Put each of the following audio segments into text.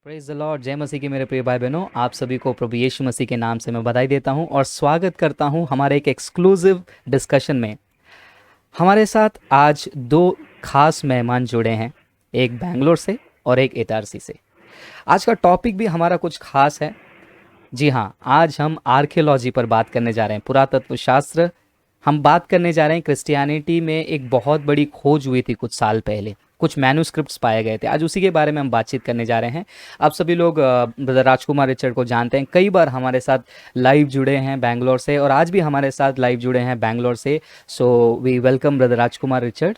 Praise the Lord. जय मसीह की मेरे प्रिय भाई बहनों, आप सभी को प्रभु यीशु मसीह के नाम से मैं बधाई देता हूं और स्वागत करता हूं हमारे एक एक्सक्लूसिव डिस्कशन में। हमारे साथ आज दो खास मेहमान जुड़े हैं, एक बैंगलोर से और एक इटारसी से। आज का टॉपिक भी हमारा कुछ खास है। जी हाँ, आज हम आर्कियोलॉजी पर बात करने जा रहे हैं, पुरातत्व शास्त्र। हम बात करने जा रहे हैं क्रिश्चियनिटी में एक बहुत बड़ी खोज हुई थी कुछ साल पहले, कुछ मैन्युस्क्रिप्ट्स पाए गए थे। आज उसी के बारे में हम बातचीत करने जा रहे हैं। आप सभी लोग ब्रदर राजकुमार रिचर्ड को जानते हैं, कई बार हमारे साथ लाइव जुड़े हैं बैंगलोर से, और आज भी हमारे साथ लाइव जुड़े हैं बैंगलोर से। So we welcome brother Rajkumar Richard.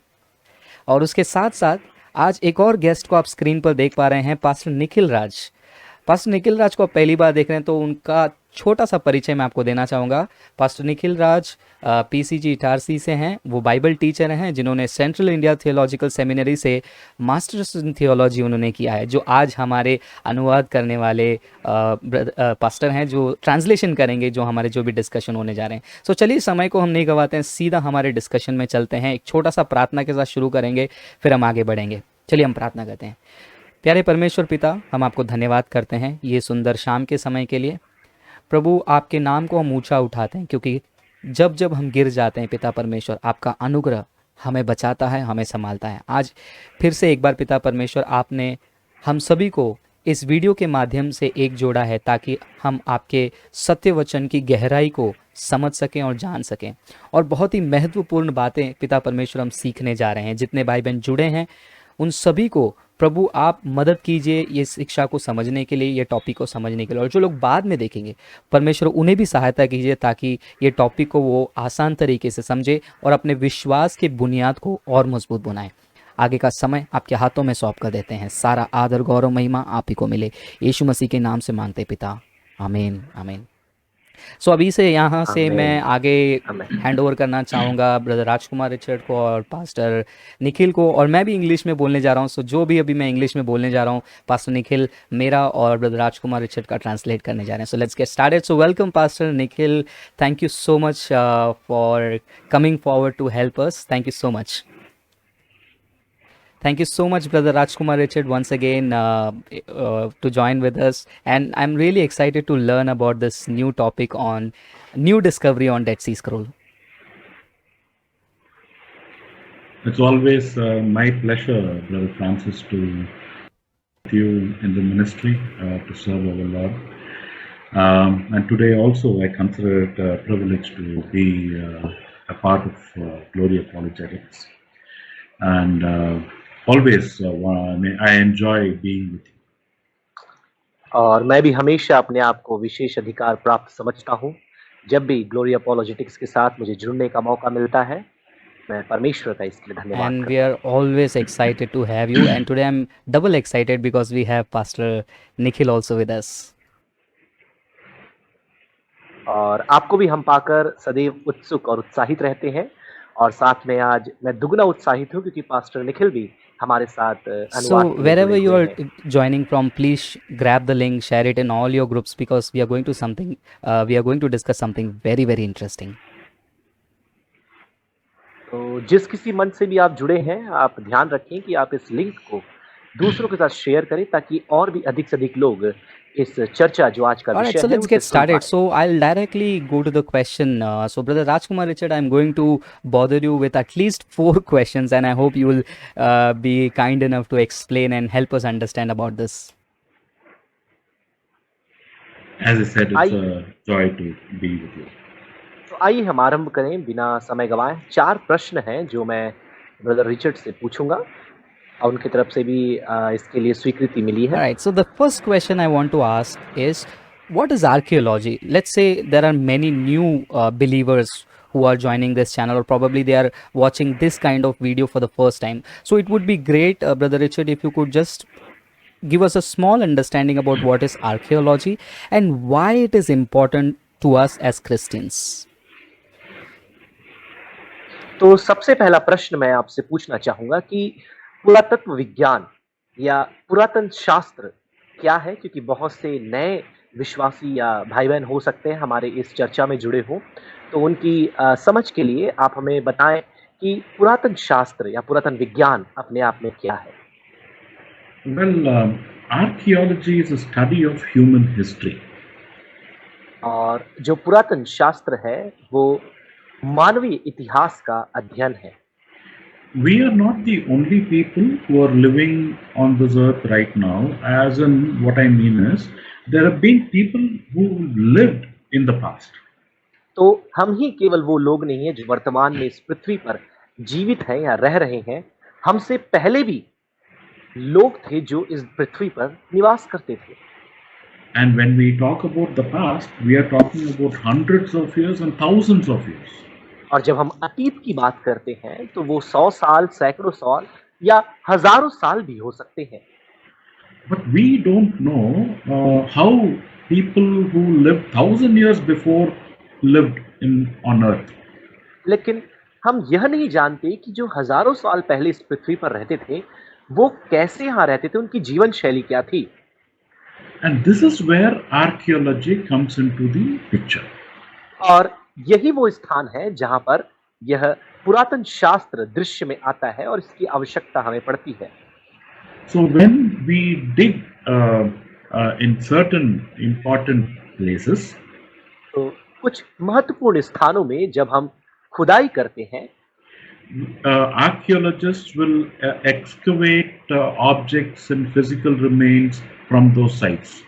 और उसके साथ साथ आज एक और गेस्ट को आप स्क्रीन पर देख पा रहे हैं, पास्टर निखिल राज। पास्टर निखिल राज को आप पहली बार देख रहे हैं तो उनका छोटा सा परिचय मैं आपको देना चाहूँगा। पास्टर निखिल राज पीसीजी इटारसी से हैं। वो बाइबल टीचर हैं जिन्होंने सेंट्रल इंडिया थियोलॉजिकल सेमिनरी से मास्टर्स इन थियोलॉजी उन्होंने किया है, जो आज हमारे अनुवाद करने वाले पास्टर हैं, जो ट्रांसलेशन करेंगे जो हमारे जो भी डिस्कशन होने जा रहे हैं। सो चलिए, समय को हम नहीं गवाते हैं, सीधा हमारे डिस्कशन में चलते हैं। एक छोटा सा प्रार्थना के साथ शुरू करेंगे, फिर हम आगे बढ़ेंगे। चलिए हम प्रार्थना करते हैं। प्यारे परमेश्वर पिता, हम आपको धन्यवाद करते हैं ये सुंदर शाम के समय के लिए। प्रभु, आपके नाम को हम ऊंचा उठाते हैं, क्योंकि जब जब हम गिर जाते हैं पिता परमेश्वर, आपका अनुग्रह हमें बचाता है, हमें संभालता है। आज फिर से एक बार पिता परमेश्वर, आपने हम सभी को इस वीडियो के माध्यम से एक जोड़ा है, ताकि हम आपके सत्य वचन की गहराई को समझ सकें और जान सकें। और बहुत ही महत्वपूर्ण बातें पिता परमेश्वर हम सीखने जा रहे हैं। जितने भाई बहन जुड़े हैं उन सभी को प्रभु आप मदद कीजिए ये शिक्षा को समझने के लिए, ये टॉपिक को समझने के लिए। और जो लोग बाद में देखेंगे परमेश्वर, उन्हें भी सहायता कीजिए, ताकि ये टॉपिक को वो आसान तरीके से समझे और अपने विश्वास के बुनियाद को और मजबूत बनाए। आगे का समय आपके हाथों में सौंप कर देते हैं। सारा आदर गौरव महिमा आप ही को मिले, यीशु मसीह के नाम से मांगते पिता, आमीन आमीन। सो अभी से यहाँ से मैं आमेन। आगे आमेन। हैंड ओवर करना चाहूँगा ब्रदर राजकुमार रिचर्ड को और पास्टर निखिल को, और मैं भी इंग्लिश में बोलने जा रहा हूँ। सो जो भी अभी मैं इंग्लिश में बोलने जा रहा हूँ, पास्टर निखिल मेरा और ब्रदर राजकुमार रिचर्ड का ट्रांसलेट करने जा रहे हैं। So let's get started. So welcome pastor Nikhil, thank you so much for coming forward to help us. Thank you so much. Thank you so much, Brother Rajkumar Richard, once again to join with us. And I'm really excited to learn about this new topic on new discovery on Dead Sea Scroll. It's always my pleasure, Brother Francis, to with you in the ministry to serve our Lord. And today also I consider it a privilege to be a part of Glory Apologetics. And always I enjoy being with you. और मैं भी हमेशा अपने आप को विशेष अधिकार प्राप्त समझता हूँ। जब भी ग्लोरी अपोलोजेटिक्स के साथ मुझे जुड़ने का मौका मिलता है, मैं परमेश्वर का इसके लिए धन्यवाद And we करता are हूँ। always excited to have you. And today I'm double excited because we have Pastor Nikhil also with us. और आपको भी हम पाकर सदैव उत्सुक और उत्साहित रहते हैं। और साथ में आज मैं दुगना उत्साहित हूँ, क्योंकि पास्टर निखिल भी हमारे साथ So अनुवाद के लिए wherever जुड़े you हुए are हैं। joining from, please grab the link, share it in all your groups, because we are going to we are going to discuss something very very interesting. तो जिस किसी मन से भी आप जुड़े हैं, आप ध्यान रखें कि आप इस लिंक को दूसरों के साथ शेयर करें, ताकि और भी अधिक से अधिक लोग इस चर्चा जो आज का All right, विषय so है let's उसे get सुन started. पाए। So I'll directly go to the question. So Brother Rajkumar Richard, I'm going to bother you with at least 4 questions, and I hope you will be kind enough to explain and help us understand about this. As I said, it's आइए a joy to be with you. तो आइए हम आरंभ करें बिना समय गंवाए। 4 प्रश्न हैं जो मैं ब्रदर रिचर्ड से पूछूंगा, और उनकी तरफ से भी इसके लिए स्वीकृति मिली All है। right, so the first question I want to ask is, what is archaeology? Let's say there are many new believers who are joining this channel, or probably they are watching this kind of video for the first time. So it would be great, Brother Richard, if you could just give us a small understanding about what is archaeology and why it is important to us as Christians. तो सबसे पहला प्रश्न मैं आपसे पूछना चाहूंगा कि पुरातत्व विज्ञान या पुरातन शास्त्र क्या है, क्योंकि बहुत से नए विश्वासी या भाई बहन हो सकते हैं हमारे इस चर्चा में जुड़े हों। तो उनकी समझ के लिए आप हमें बताएं कि पुरातन शास्त्र या पुरातन विज्ञान अपने आप में क्या है। Well, Archaeology is a study of human history. और जो पुरातन शास्त्र है वो मानवीय इतिहास का अध्ययन है। We are not the only people who are living on this earth right now. As in, what I mean is, there have been people who lived in the past. तो हम ही केवल वो लोग नहीं हैं जो वर्तमान में इस पृथ्वी पर जीवित हैं या रह रहे हैं, हमसे पहले भी लोग थे जो इस पृथ्वी पर निवास करते थे। And when we talk about the past, we are talking about hundreds of years and thousands of years. और जब हम अतीत की बात करते हैं तो वो 100 साल, सैकड़ों साल या हजारों साल भी हो सकते हैं। But we don't know how people who lived 1,000 years before lived on earth. लेकिन हम यह नहीं जानते कि जो हजारों साल पहले इस पृथ्वी पर रहते थे वो कैसे यहाँ रहते थे, उनकी जीवन शैली क्या थी। And this is where archaeology comes into the picture. और यही वो स्थान है जहाँ पर यह पुरातन शास्त्र दृश्य में आता है और इसकी आवश्यकता हमें पड़ती है। So when we dig in certain important places, तो कुछ महत्वपूर्ण स्थानों में जब हम खुदाई करते हैं archaeologists will excavate objects and physical remains from those sites.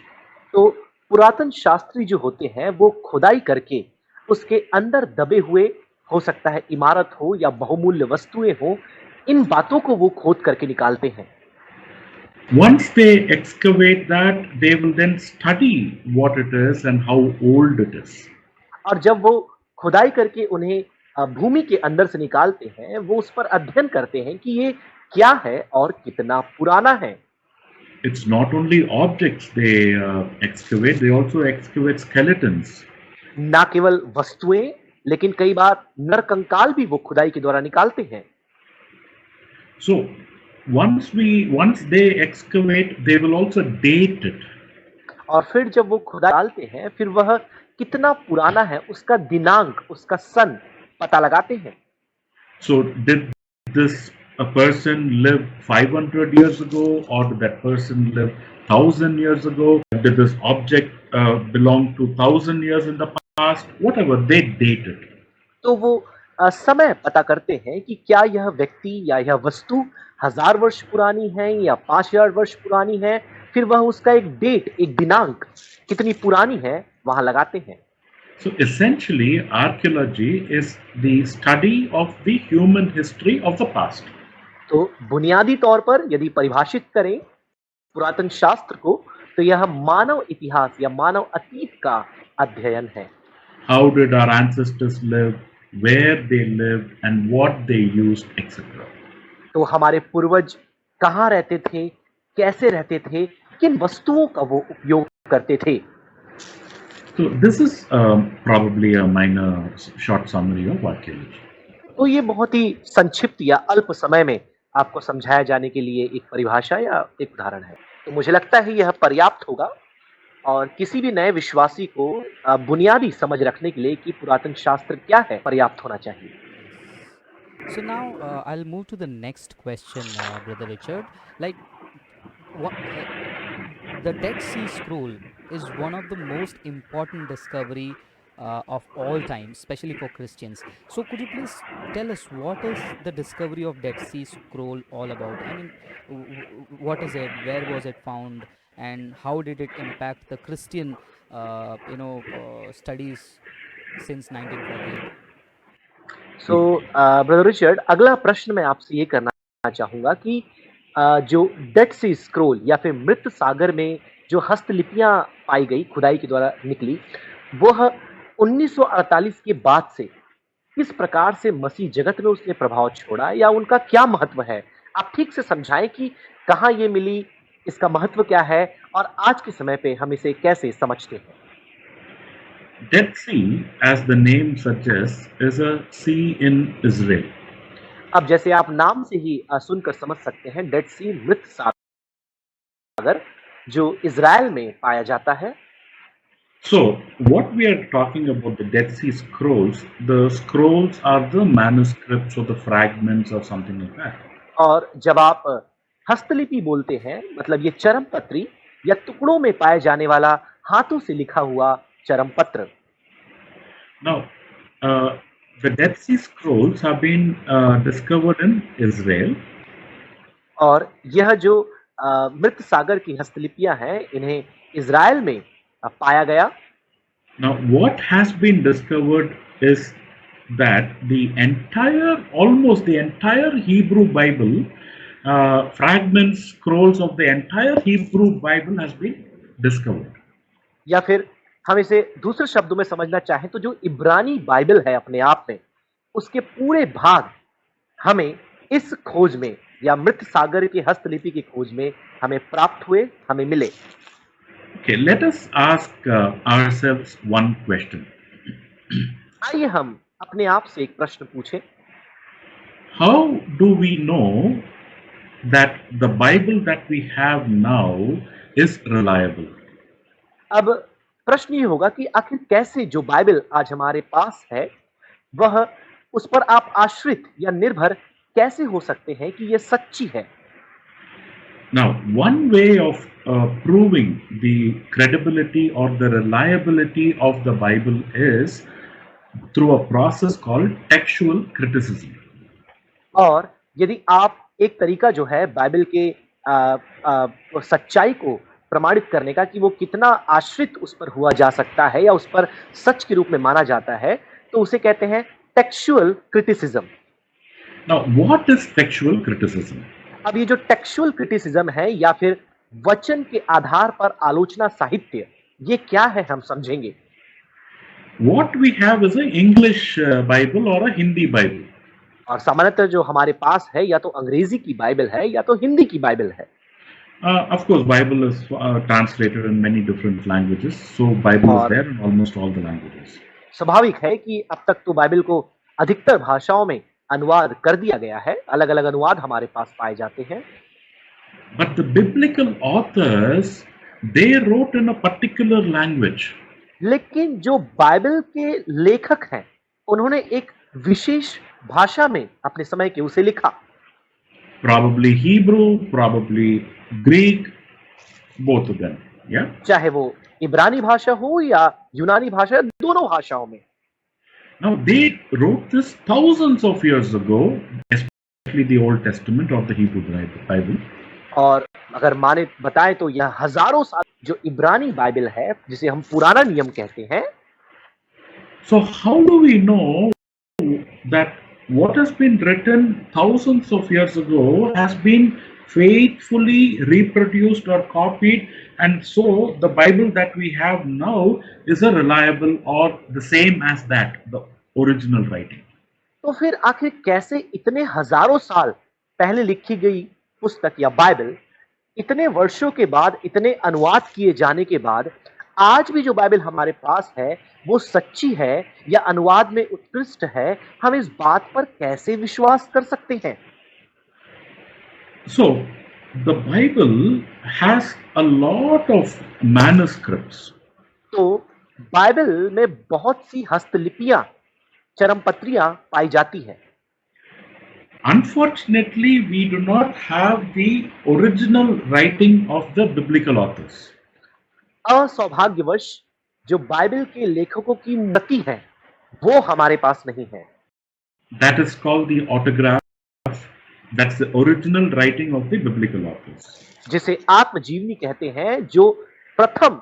तो पुरातन शास्त्री जो होते हैं वो खुदाई करके उसके अंदर दबे हुए, हो सकता है इमारत हो या बहुमूल्य वस्तुएं हो, इन बातों को वो खोद करके निकालते हैं। Once they excavate that, they will then study what it is and how old it is. और जब वो खुदाई करके उन्हें भूमि के अंदर से निकालते हैं, वो उस पर अध्ययन करते हैं कि ये क्या है और कितना पुराना है। It's not only objects they excavate, they also excavate skeletons. ना केवल वस्तुएं, लेकिन कई बार नरकंकाल भी वो खुदाई के द्वारा निकालते हैं। So once they excavate, they will also date it. और फिर जब वो खुदाई निकालते हैं, फिर वह कितना पुराना है उसका दिनांक, उसका सन पता लगाते हैं। So did this a person live 500 years ago, or did that person live 1,000 years ago? Did this object belong to 1,000 years in the past? Whatever, they date it. तो वो समय पता करते हैं कि क्या यह व्यक्ति या यह वस्तु 1000 वर्ष पुरानी है या 5000 वर्ष पुरानी है। फिर वह उसका एक डेट, एक दिनांक कितनी पुरानी है वहां लगाते हैं। So essentially, archaeology is the study of the human history of the past. तो बुनियादी तौर पर यदि परिभाषित करें पुरातन शास्त्र को, तो यह मानव इतिहास या मानव अतीत का अध्ययन है। How did our ancestors live, where they lived, and what they used, etc. तो हमारे पूर्वज कहाँ रहते थे, कैसे रहते थे, किन वस्तुओं का वो उपयोग करते थे। So this is probably a minor short summary of archaeology. तो ये बहुत ही संक्षिप्त या अल्प समय में आपको समझाया जाने के लिए एक परिभाषा या एक उदाहरण है। तो मुझे लगता है यह पर्याप्त होगा और किसी भी नए विश्वासी को बुनियादी समझ रखने के लिए कि पुरातन शास्त्र क्या है, पर्याप्त होना चाहिए। So now I'll move to the next question, Brother Richard. Like, the Dead Sea Scroll is one of the most important discovery of all time, especially for Christians. So could you please tell us what is the discovery of Dead Sea Scroll all about? I mean, what is it? Where was it found? And how did it impact the Christian, studies since 1948? So brother Richard, अगला प्रश्न मैं आपसे ये करना चाहूँगा कि जो dead सी scroll या फिर मृत सागर में जो हस्तलिपियाँ पाई गई, खुदाई के द्वारा निकली, वह 1948 के बाद से किस प्रकार से मसीह जगत में उसने प्रभाव छोड़ा या उनका क्या महत्व है? आप ठीक से समझाएं कि कहाँ ये मिली, इसका महत्व क्या है और आज के समय पे हम इसे कैसे समझते हैं। Dead Sea, as the name suggests, is a sea in Israel. अब जैसे आप नाम से ही सुनकर समझ सकते हैं, डेड सी मृत सागर जो इज़राइल में पाया जाता है। So, what we are talking about the Dead Sea Scrolls, the scrolls are the manuscripts or the fragments or something like that. और जब आप हस्तलिपि बोलते हैं, मतलब ये चरम पत्री या टुकड़ों में पाए जाने वाला हाथों से लिखा हुआ चरम पत्र। Now, uh, the Dead Sea Scrolls have been discovered in Israel. और यह जो मृत सागर की हस्तलिपियां हैं, इन्हें इज़राइल में पाया गया। Now, what has been discovered is that almost the entire Hebrew Bible, fragments, scrolls of the entire Hebrew Bible has been discovered. या फिर हम इसे दूसरे शब्दों में समझना चाहें तो जो इब्रानी बाइबल है अपने आप में, उसके पूरे भाग हमें इस खोज में या मृत सागर की हस्तलिपि की खोज में हमें प्राप्त हुए, हमें मिले। Okay, let us ask ourselves one question. आइए हम अपने आप से एक प्रश्न पूछें। How do we know that the Bible that we have now is reliable? अब प्रश्न ये होगा कि आखिर कैसे जो बाइबल आज हमारे पास है, वह उस पर आप आश्रित या निर्भर कैसे हो सकते हैं कि यह सच्ची है। Now, one way of proving the credibility or the reliability of the Bible is through a process called textual criticism. और यदि आप एक तरीका जो है बाइबल के सच्चाई को प्रमाणित करने का कि वो कितना आश्रित उस पर हुआ जा सकता है या उस पर सच के रूप में माना जाता है, तो उसे कहते हैं textual criticism. Now, what is textual criticism? अब ये जो टेक्सुअल क्रिटिसिज्म है या फिर वचन के आधार पर आलोचना साहित्य, ये क्या है हम समझेंगे। What we have is an English Bible or a Hindi Bible. और सामान्यतः जो हमारे पास है या तो अंग्रेजी की बाइबल है या तो हिंदी की बाइबल है। Of course, Bible is translated in many different languages, so Bible is there in almost all the languages. स्वाभाविक है कि अब तक तो बाइबल को अधिकतर भाषाओं में अनुवाद कर दिया गया है, अलग-अलग अनुवाद हमारे पास पाए जाते हैं। But the biblical authors, they wrote in a particular language. लेकिन जो बाइबल के लेखक हैं, उन्होंने एक विशेष भाषा में अपने समय के उसे लिखा। Probably Hebrew, probably Greek, both of them. Yeah. चाहे वो इब्रानी भाषा हो या यूनानी भाषा, दोनों भाषाओं में। Now they wrote this thousands of years ago, especially the Old Testament of the Hebrew Bible. और अगर माने बताएं तो यह हजारों साल जो इब्रानी बाइबल है, जिसे हम पुराना नियम कहते हैं। So how do we know that what has been written thousands of years ago has been faithfully reproduced or copied, and so the Bible that we have now is a reliable or the same as that, the original writing? तो फिर आखिर कैसे इतने हजारों साल पहले लिखी गई पुस्तक या बाइबल इतने वर्षों के बाद, इतने अनुवाद किए जाने के बाद आज भी जो बाइबल हमारे पास है वो सच्ची है या अनुवाद में उत्कृष्ट है, हम इस बात पर कैसे विश्वास कर सकते हैं। So the Bible has a lot of manuscripts. तो बाइबल में बहुत सी हस्तलिपियां, चरमपत्रियां पाई जाती है। Unfortunately, we do not have the original writing of the biblical authors. असौभाग्यवश जो बाइबल के लेखकों की प्रति है वो हमारे पास नहीं है। That is called the autograph. That's the original writing of the biblical authors. जिसे आत्मजीवनी कहते हैं, जो प्रथम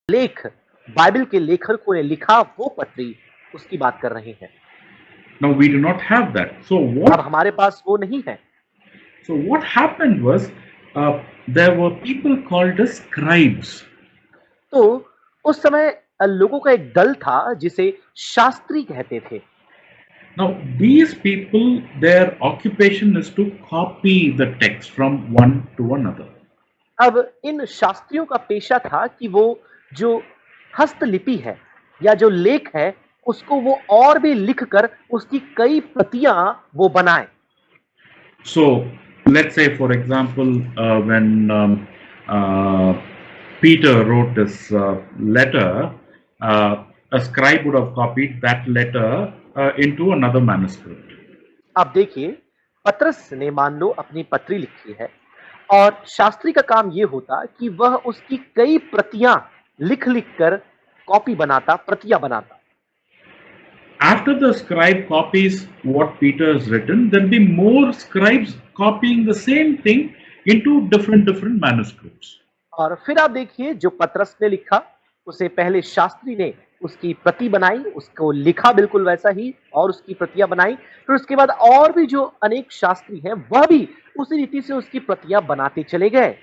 लेख बाइबल के लेखकों ने लिखा, वो पत्री उसकी बात कर रहे हैं। Now we do not have that. So अब हमारे पास वो नहीं है। So what happened was there were people called as scribes. तो उस समय लोगों का एक दल था जिसे शास्त्री कहते थे। Now these people, their occupation is to copy the text from one to another. अब इन शास्त्रियों का पेशा था कि वो जो हस्तलिपि है या जो लेख है उसको वो और भी लिखकर उसकी कई प्रतियां वो बनाएं। So let's say, for example, when Peter wrote this letter, a scribe would have copied that letter into another manuscript. अब देखिए, पतरस ने मान लो अपनी पत्री लिखी है और शास्त्री का काम ये होता कि वह उसकी कई प्रतियां लिख-लिख कर कॉपी बनाता, प्रतियां बनाता। After the scribe copies what Peter has written, there'll be more scribes copying the same thing into different manuscripts. और फिर आप देखिए जो पतरस ने लिखा, उसे पहले शास्त्री ने उसकी प्रति बनाई, उसको लिखा बिल्कुल वैसा ही और उसकी प्रतियां बनाई। फिर उसके बाद और भी जो अनेक शास्त्री हैं, वह भी उसी रीति से उसकी प्रतियां बनाते चले गए।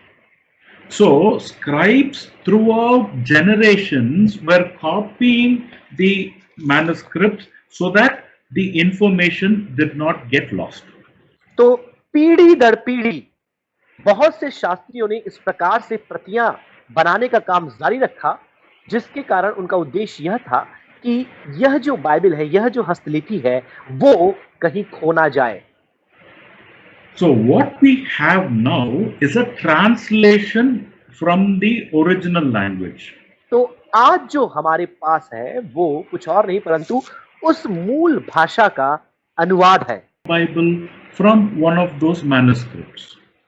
So, scribes throughout generations were copying the manuscripts so that the information did not get lost. तो पीढ़ी दर पीढ़ी बहुत से शास्त्रियों ने इस प्रकार से प्रतियां बनाने का काम जारी रखा, जिसके कारण उनका उद्देश्य यह था कि यह जो बाइबल है, यह जो हस्तलिपि है, वो कहीं खो ना जाए। So, what we have now is a translation from the original language. तो आज जो हमारे पास है वो कुछ और नहीं परंतु उस मूल भाषा का अनुवाद है। Bible from one of those manuscripts.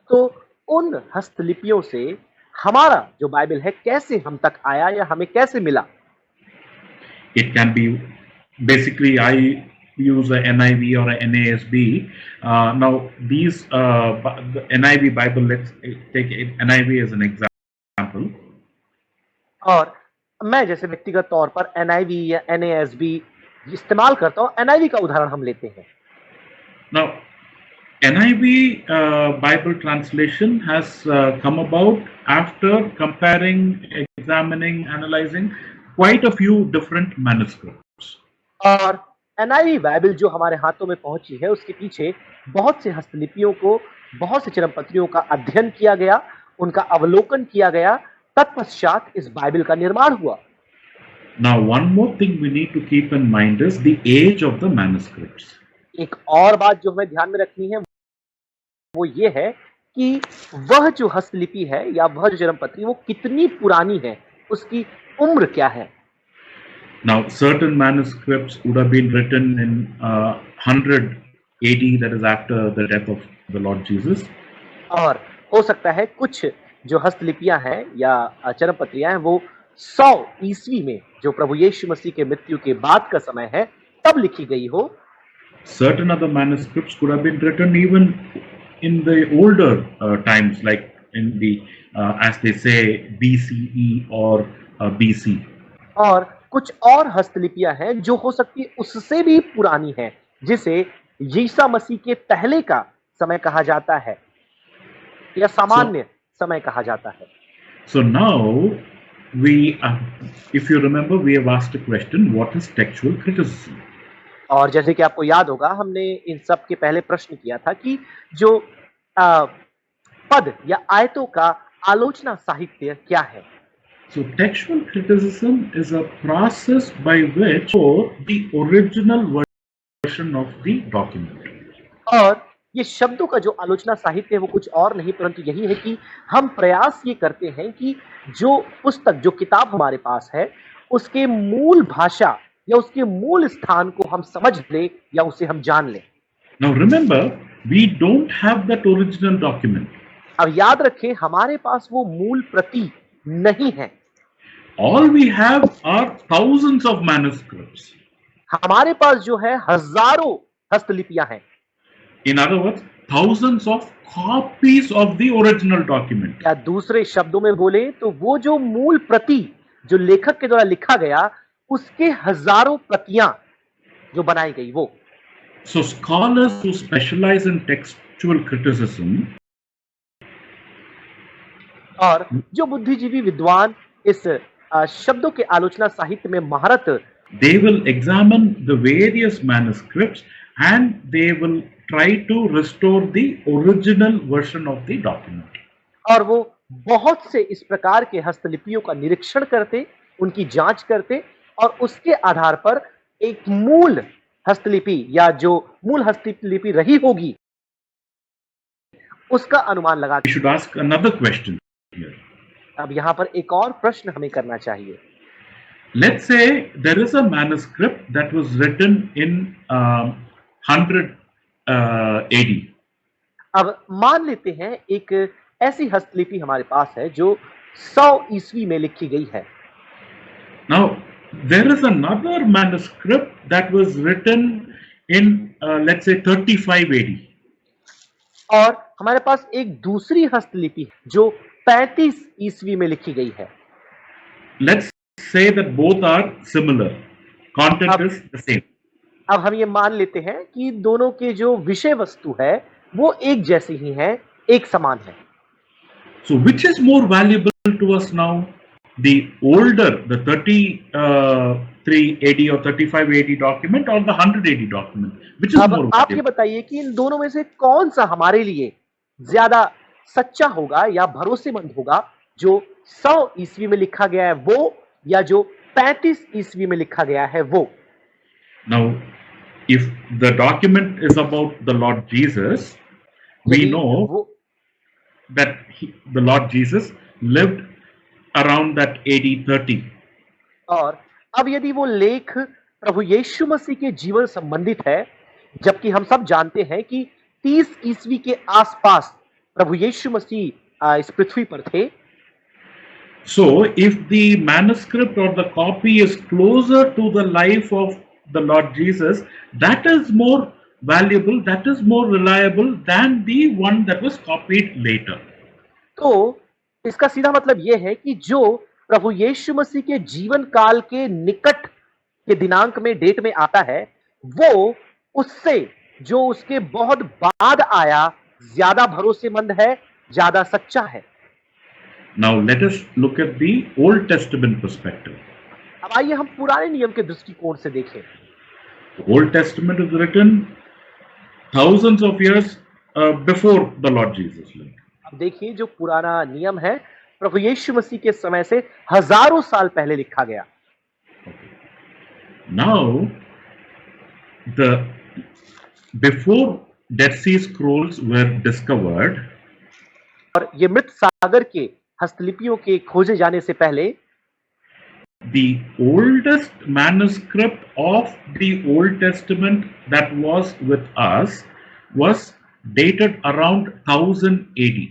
तो उन हस्तलिपियों से हमारा जो बाइबल है कैसे हम तक आया या हमें कैसे मिला? It can be basically I use a NIV or a NASB. Now these the NIV Bible, let's take NIV as an example. और मैं जैसे व्यक्तिगत तौर पर NIV या NASB इस्तेमाल करता हूँ। NIV का उदाहरण हम लेते हैं। Now NIV Bible translation has come about after comparing, examining, analyzing quite a few different manuscripts. और NIV बाइबल जो हमारे हाथों में पहुंची है, उसके पीछे बहुत से हस्तलिपियों को, बहुत से चरमपत्रियों का अध्ययन किया गया, उनका अवलोकन किया गया, तत्पश्चात इस बाइबल का निर्माण हुआ। Now one more thing we need to keep in mind is the age of the manuscripts. एक और बात जो हमें ध्यान में रखनी है वो ये है कि वह जो हस्तलिपि है या वह जो चरमपत्री वो कितनी पुरानी है, उसकी उम्र क्या है। Now certain manuscripts would have been written in 100 AD, that is after the death of the Lord Jesus. और हो सकता है कुछ जो हस्तलिपियां हैं या चरमपत्रियां हैं वो 100 ईस्वी में, जो प्रभु यीशु मसीह के मृत्यु के बाद का समय है, तब लिखी गई हो। Certain other manuscripts could have been written even in the older times, like in the as they say BCE or BC. और कुछ और हस्तलिपियां हैं जो हो सकती है उससे भी पुरानी है, जिसे यीशु मसीह के पहले का समय कहा जाता है या सामान्य समय कहा जाता है। So now we, if you remember, we have asked a question: what is textual criticism? और जैसे कि आपको याद होगा, हमने इन सब के पहले प्रश्न किया था कि जो पद या आयतों का आलोचना साहित्य क्या है। So textual criticism is a process by which the original version of the document. और ये शब्दों का जो आलोचना साहित्य है वो कुछ और नहीं परंतु यही है कि हम प्रयास ये करते हैं कि जो पुस्तक, जो किताब हमारे पास है, उसके मूल भाषा या उसके मूल स्थान को हम समझ ले या उसे हम जान लें। Now remember, we don't have that original document. अब याद रखें, हमारे पास वो मूल प्रति नहीं है। All we have are thousands of manuscripts. हमारे पास जो है हजारों हस्तलिपियां हैं। In other words, thousands of copies of the original document. या दूसरे शब्दों में बोले तो वो जो मूल प्रति जो लेखक के द्वारा लिखा गया, उसके हजारों प्रतियां जो बनाई गई वो। So scholars who specialize in textual criticism, और जो बुद्धिजीवी विद्वान इस शब्दों के आलोचना साहित्य में महारत, they will examine the various manuscripts and they will try to restore the original version of the document. और वो बहुत से इस प्रकार के हस्तलिपियों का निरीक्षण करते, उनकी जांच करते और उसके आधार पर एक मूल हस्तलिपि या जो मूल हस्तलिपि रही होगी उसका अनुमान लगाते। We should ask another question here. अब यहाँ पर एक और प्रश्न हमें करना चाहिए। Let's say there is a manuscript that was written in 100 AD. अब मान लेते हैं एक ऐसी हस्तलिपि हमारे पास है जो 100 ईस्वी में लिखी गई है। Now, there is another manuscript that was written in, let's say, 35 AD. और हमारे पास एक दूसरी हस्तलिपि है जो 35 ईस्वी में लिखी गई है। Let's say that both are similar. Content अब is the same. अब हम ये मान लेते हैं कि दोनों के जो विषय वस्तु है वो एक जैसी ही है, एक समान है। So, which is more valuable to us now? The older, the 33 AD or 35 AD document, or the 100 AD document? Which is अब more आप ये valuable? बताइए कि इन दोनों में से कौन सा हमारे लिए ज्यादा सच्चा होगा या भरोसेमंद होगा, जो 100 ईस्वी में लिखा गया है वो, या जो 35 ईस्वी में लिखा गया है वो। Now, if the document is about the Lord Jesus, we यदि know वो that the Lord Jesus lived around that AD 30. और अब यदि वो लेख प्रभु यीशु मसीह के जीवन संबंधित है, जबकि हम सब जानते हैं कि 30 ईस्वी के आसपास प्रभु यीशु मसीह इस पृथ्वी पर थे। So, if the manuscript or the copy is closer to the life of the Lord Jesus, that is more valuable, that is more reliable than the one that was copied later. तो इसका सीधा मतलब यह है कि जो प्रभु यीशु मसीह के जीवन काल के निकट के दिनांक में, डेट में आता है, वो उससे जो उसके बहुत बाद आया ज्यादा भरोसेमंद है, ज्यादा सच्चा है। Now, let us look at the Old Testament perspective. अब आइए हम पुराने नियम के दृष्टिकोण से देखें। The Old Testament is written thousands of years before the Lord Jesus lived. अब देखिए, जो पुराना नियम है प्रभु यीशु मसीह के समय से हजारों साल पहले लिखा गया। Now, the before Dead Sea Scrolls were discovered, और ये मृत सागर के हस्तलिपियों के खोजे जाने से पहले the oldest manuscript of the Old Testament that was with us was dated around 1000 AD.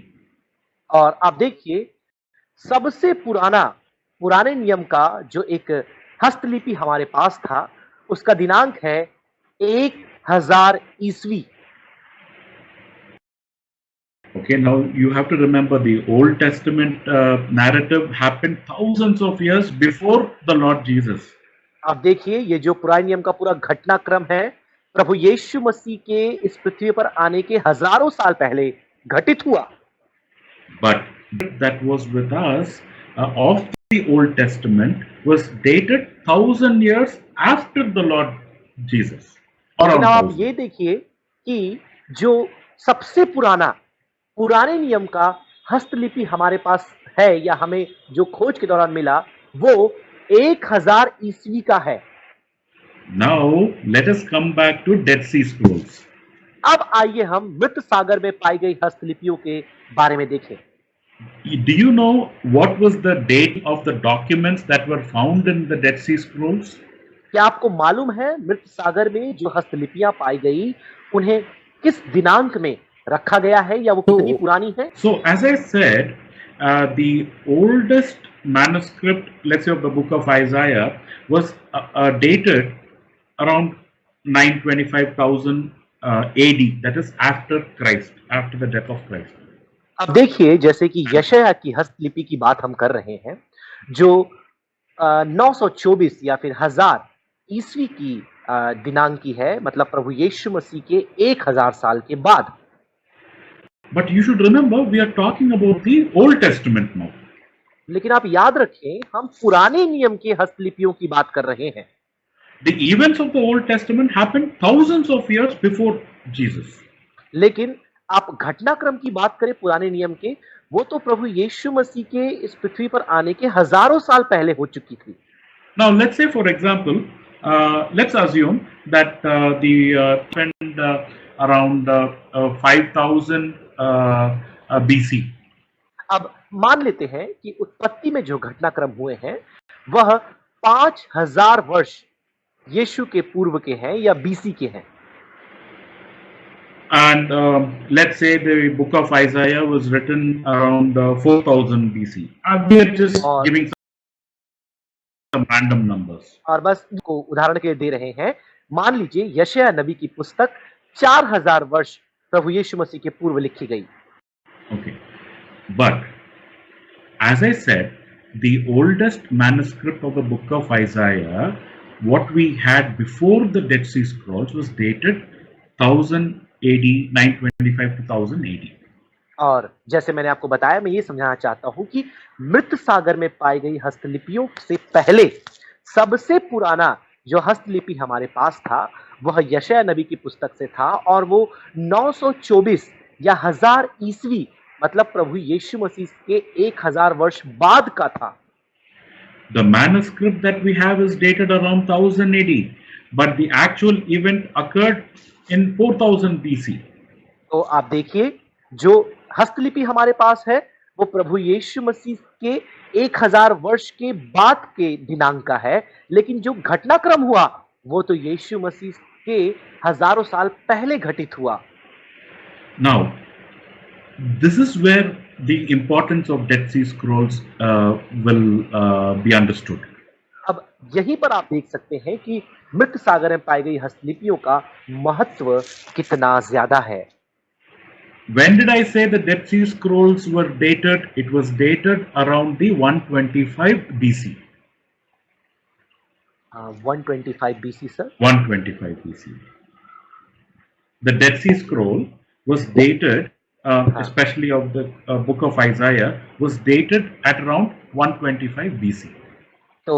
और आप देखिए, सबसे पुराने नियम का जो एक हस्तलिपि हमारे पास था, उसका दिनांक है 1000 ईस्वी। Okay, now you have to remember the Old Testament narrative happened thousands of years before the Lord Jesus. आप देखिए, ये जो पुराने नियम का पूरा घटनाक्रम है, प्रभु यीशु मसीह के इस पृथ्वी पर आने के हजारों साल पहले घटित हुआ। But that was with us of the Old Testament was dated 1000 years after the Lord Jesus. लेकिन Around अब आप 1000. ये देखिए कि जो सबसे पुराने नियम का हस्तलिपि हमारे पास है, या हमें जो खोज के दौरान मिला, वो 1000 ईस्वी का है। Now let us come back to Dead Sea Scrolls. अब आइए हम मृत सागर में पाई गई हस्तलिपियों के बारे में देखें। Do you know what was the date of the documents that were found in the Dead Sea Scrolls? क्या आपको मालूम है मृत सागर में जो हस्तलिपियां पाई गई, उन्हें किस दिनांक में रखा गया है, या वो कितनी पुरानी है? So, as I said, the oldest manuscript, let's say of the book of Isaiah, was dated around 925,000 AD, that is after Christ, after the death of Christ. अब देखिए, जैसे कि यशायाह की हस्तलिपि की बात हम कर रहे हैं, जो 924 या फिर 1000 ईस्वी की दिनांक की है, मतलब प्रभु यीशु मसीह के 1000 साल के बाद। But you should remember, we are talking about the Old Testament now. लेकिन आप याद रखें, हम पुराने नियम के हस्तलिपियों की बात कर रहे हैं। The events of the Old Testament happened thousands of years before Jesus. लेकिन आप घटनाक्रम की बात करें पुराने नियम के, वो तो प्रभु यीशु मसीह के इस पृथ्वी पर आने के हजारों साल पहले हो चुकी थी। Now, let's say, for example, let's assume that happened around 5000 BC. अब मान लेते हैं कि उत्पत्ति में जो घटनाक्रम हुए हैं, वह 5000 वर्ष यीशु के पूर्व के हैं या बीसी के हैं। And let's say the book of Isaiah was written around 4000 BC. We are just और giving some random numbers. और बस को उदाहरण के लिए दे रहे हैं। मान लीजिए यशायाह नबी की पुस्तक 4000 वर्ष प्रभु यीशु मसीह के पूर्व लिखी गई। Okay. But as I said, the oldest manuscript of the book of Isaiah, what we had before the Dead Sea Scrolls, was dated 1000 AD, 925 to 1000 AD. और जैसे मैंने आपको बताया, मैं ये समझाना चाहता हूं कि मृत सागर में पाई गई हस्तलिपियों से पहले सबसे पुराना जो हस्तलिपि हमारे पास था वह यशायाह नबी की पुस्तक से था और वो 924 या 1000 ईस्वी मतलब प्रभु यीशु मसीह के 1000 वर्ष बाद का था। The manuscript that we have is dated around 1000 AD, but the actual event occurred in 4000 BC. तो आप देखिए जो हस्तलिपि हमारे पास है वो प्रभु यीशु मसीह के 1000 वर्ष के बाद के दिनांक का है, लेकिन जो घटनाक्रम हुआ वो तो यीशु मसीह के हजारों साल पहले घटित हुआ। Now, this is where the importance of Dead Sea Scrolls will be understood. अब यहीं पर आप देख सकते हैं कि मृत सागर में पाई गई हस्तलिपियों का महत्व कितना ज्यादा है। When did I say the Dead Sea Scrolls were dated? It was dated around the 125 BC. 125 BC sir. 125 BC. The Dead Sea Scroll was dated, especially of the book of Isaiah, was dated at around 125 BC. तो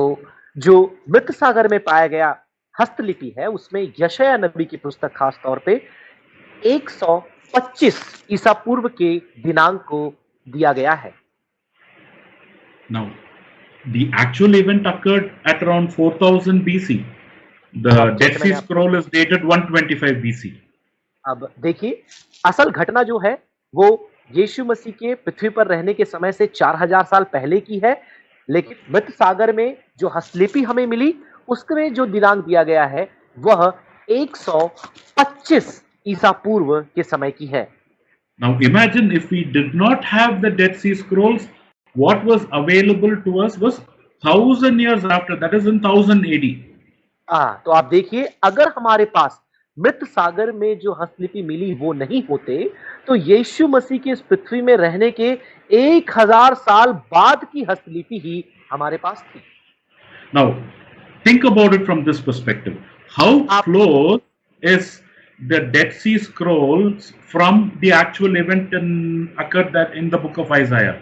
जो मृत सागर में पाया गया हस्तलिपि है उसमें यशायाह नबी की पुस्तक खास तौर पे 125 ईसा पूर्व के दिनांक को दिया गया है। Now, the actual event occurred at around 4000 BC. The Dead Sea Scroll is dated 125 BC. अब देखिए असल घटना जो है वो यीशु मसीह के पृथ्वी पर रहने के समय से 4000 साल पहले की है, लेकिन मृत सागर में जो हस्तलिपि हमें मिली उसमें जो दिनांक दिया गया है वह 125 ईसा पूर्व के समय की है। Now imagine if we did not have the Dead Sea Scrolls, what was available to us was 1000 years after, that is in 1000 AD. तो आप देखिए अगर हमारे पास मृत सागर में जो हस्तलिपि मिली वो नहीं होते तो यीशु मसीह के इस पृथ्वी में रहने के 1000 साल बाद की हस्तलिपि ही हमारे पास थी। Now think about it from this perspective. How close is the Dead Sea Scrolls from the actual event occurred that in the book of Isaiah?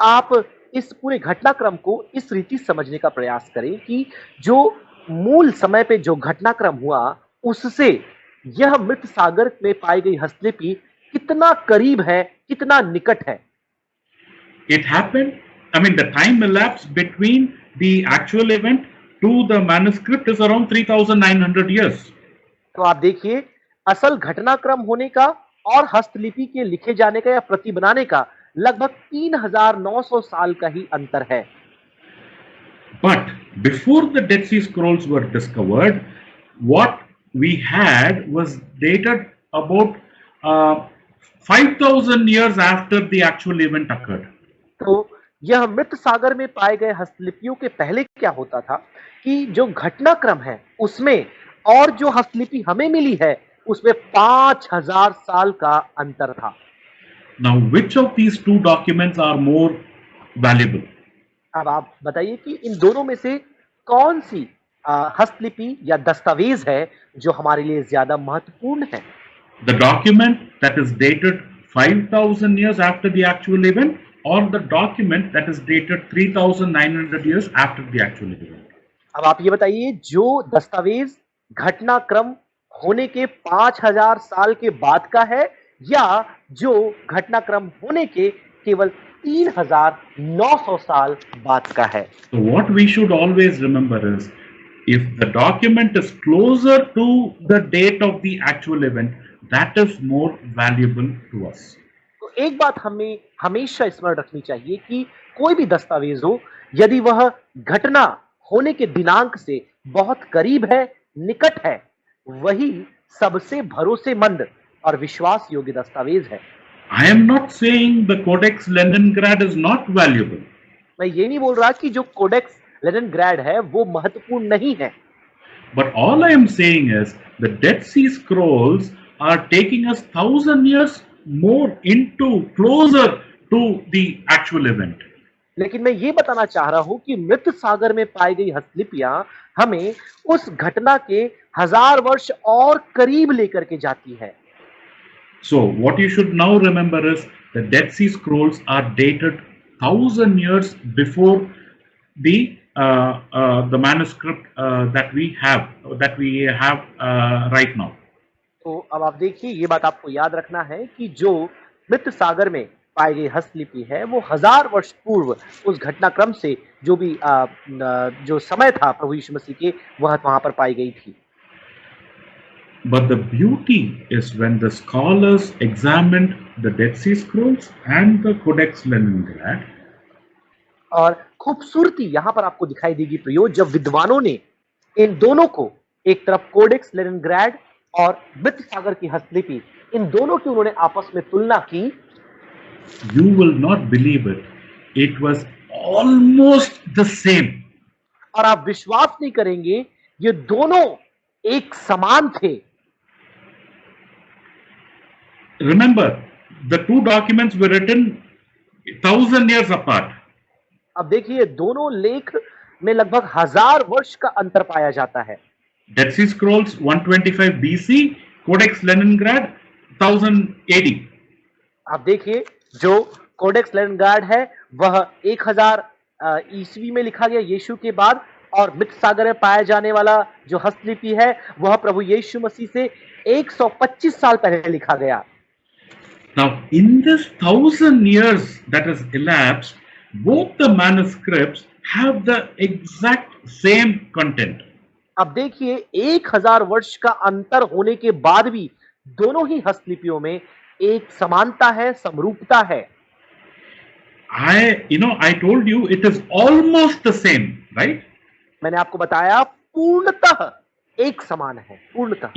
आप इस पूरे घटनाक्रम को इस रीति समझने का प्रयास करें कि जो मूल समय पे जो घटनाक्रम हुआ उससे यह मृत सागर में पाई गई हस्तलिपि कितना करीब है, कितना निकट है। It happened, I mean the time elapsed between the actual event to the manuscript is around 3900 years. तो आप देखिए असल घटनाक्रम होने का और हस्तलिपि के लिखे जाने का या प्रति बनाने का लगभग 3900 साल का ही अंतर है। But before the Dead Sea Scrolls were discovered, what we had was dated about 5000 years after the actual event occurred. तो यह मृत सागर में पाए गए हस्तलिपियों के पहले क्या होता था कि जो घटनाक्रम है उसमें और जो हस्तलिपि हमें मिली है उसमें 5000 साल का अंतर था। Now, which of these two documents are more valuable? अब आप बताइए कि इन दोनों में से कौन सी हस्तलिपि या दस्तावेज है जो हमारे लिए ज्यादा महत्वपूर्ण है? The document that is dated 5000 years after the actual event, or the document that is dated 3900 years after the actual event? अब आप ये बताइए जो दस्तावेज घटनाक्रम होने के 5000 साल के बाद का है या जो घटनाक्रम होने के केवल 3900 साल बाद का है। So what we should always remember is, if the document is closer to the date of the actual event, that is more valuable to us. तो एक बात हमें हमेशा स्मरण रखनी चाहिए कि कोई भी दस्तावेज हो, यदि वह घटना होने के दिनांक से बहुत करीब है, निकट है, वही सबसे भरोसेमंद और विश्वास योग्य दस्तावेज है। I am not saying the Codex Leningrad is not valuable, मैं ये नहीं बोल रहा कि जो कोडेक्स लेनिनग्राड है वो महत्वपूर्ण नहीं है, but all I am saying is the Dead Sea Scrolls are taking us 1,000 years more closer to the actual event. लेकिन मैं ये बताना चाह रहा हूं कि मृत सागर में पाई गई हस्तलिपियां हमें उस घटना के 1000 वर्ष और करीब लेकर के जाती है। So what you should now remember is the Dead Sea Scrolls are dated 1,000 years before the manuscript that we have right now. तो अब आप देखिए, ये बात आपको याद रखना है कि जो मृत सागर में पाई गई हस्तलिपि है वो 1000 वर्ष पूर्व उस घटनाक्रम से जो भी जो समय था प्रभु यीशु मसीह के वह वहां पर पाई गई थी। But the beauty is when the scholars examined the Dead Sea Scrolls and the Codex Leningrad, और खूबसूरती यहां पर आपको दिखाई देगी प्रियो, जब विद्वानों ने इन दोनों को, एक तरफ कोडेक्स लेनिनग्राड और मृत सागर की हस्तलिपि, इन दोनों की उन्होंने आपस में तुलना की, you will not believe it. It was almost the same. और आप विश्वास नहीं करेंगे, ये दोनों एक समान थे। Remember, the two documents were written 1,000 years apart. अब देखिए, दोनों लेख में लगभग 1000 वर्ष का अंतर पाया जाता है। Dead Sea Scrolls 125 BC, Codex Leningrad 1000 AD. आप देखिए, जो कोडेक्स लेनिनग्राड है वह 1000 ईस्वी में लिखा गया यीशु के बाद, और मृत सागर में पाया जाने वाला जो हस्तलिपि है वह प्रभु यीशु मसीह से 125 साल पहले लिखा गया। Now, in this 1,000 years that has elapsed, both the manuscripts have the exact same content. अब देखिए, 1000 वर्ष का अंतर होने के बाद भी दोनों ही हस्तलिपियों में एक समानता है, समरूपता है। I told you it is almost the same, right? मैंने आपको बताया पूर्णतः एक समान है, पूर्णतः।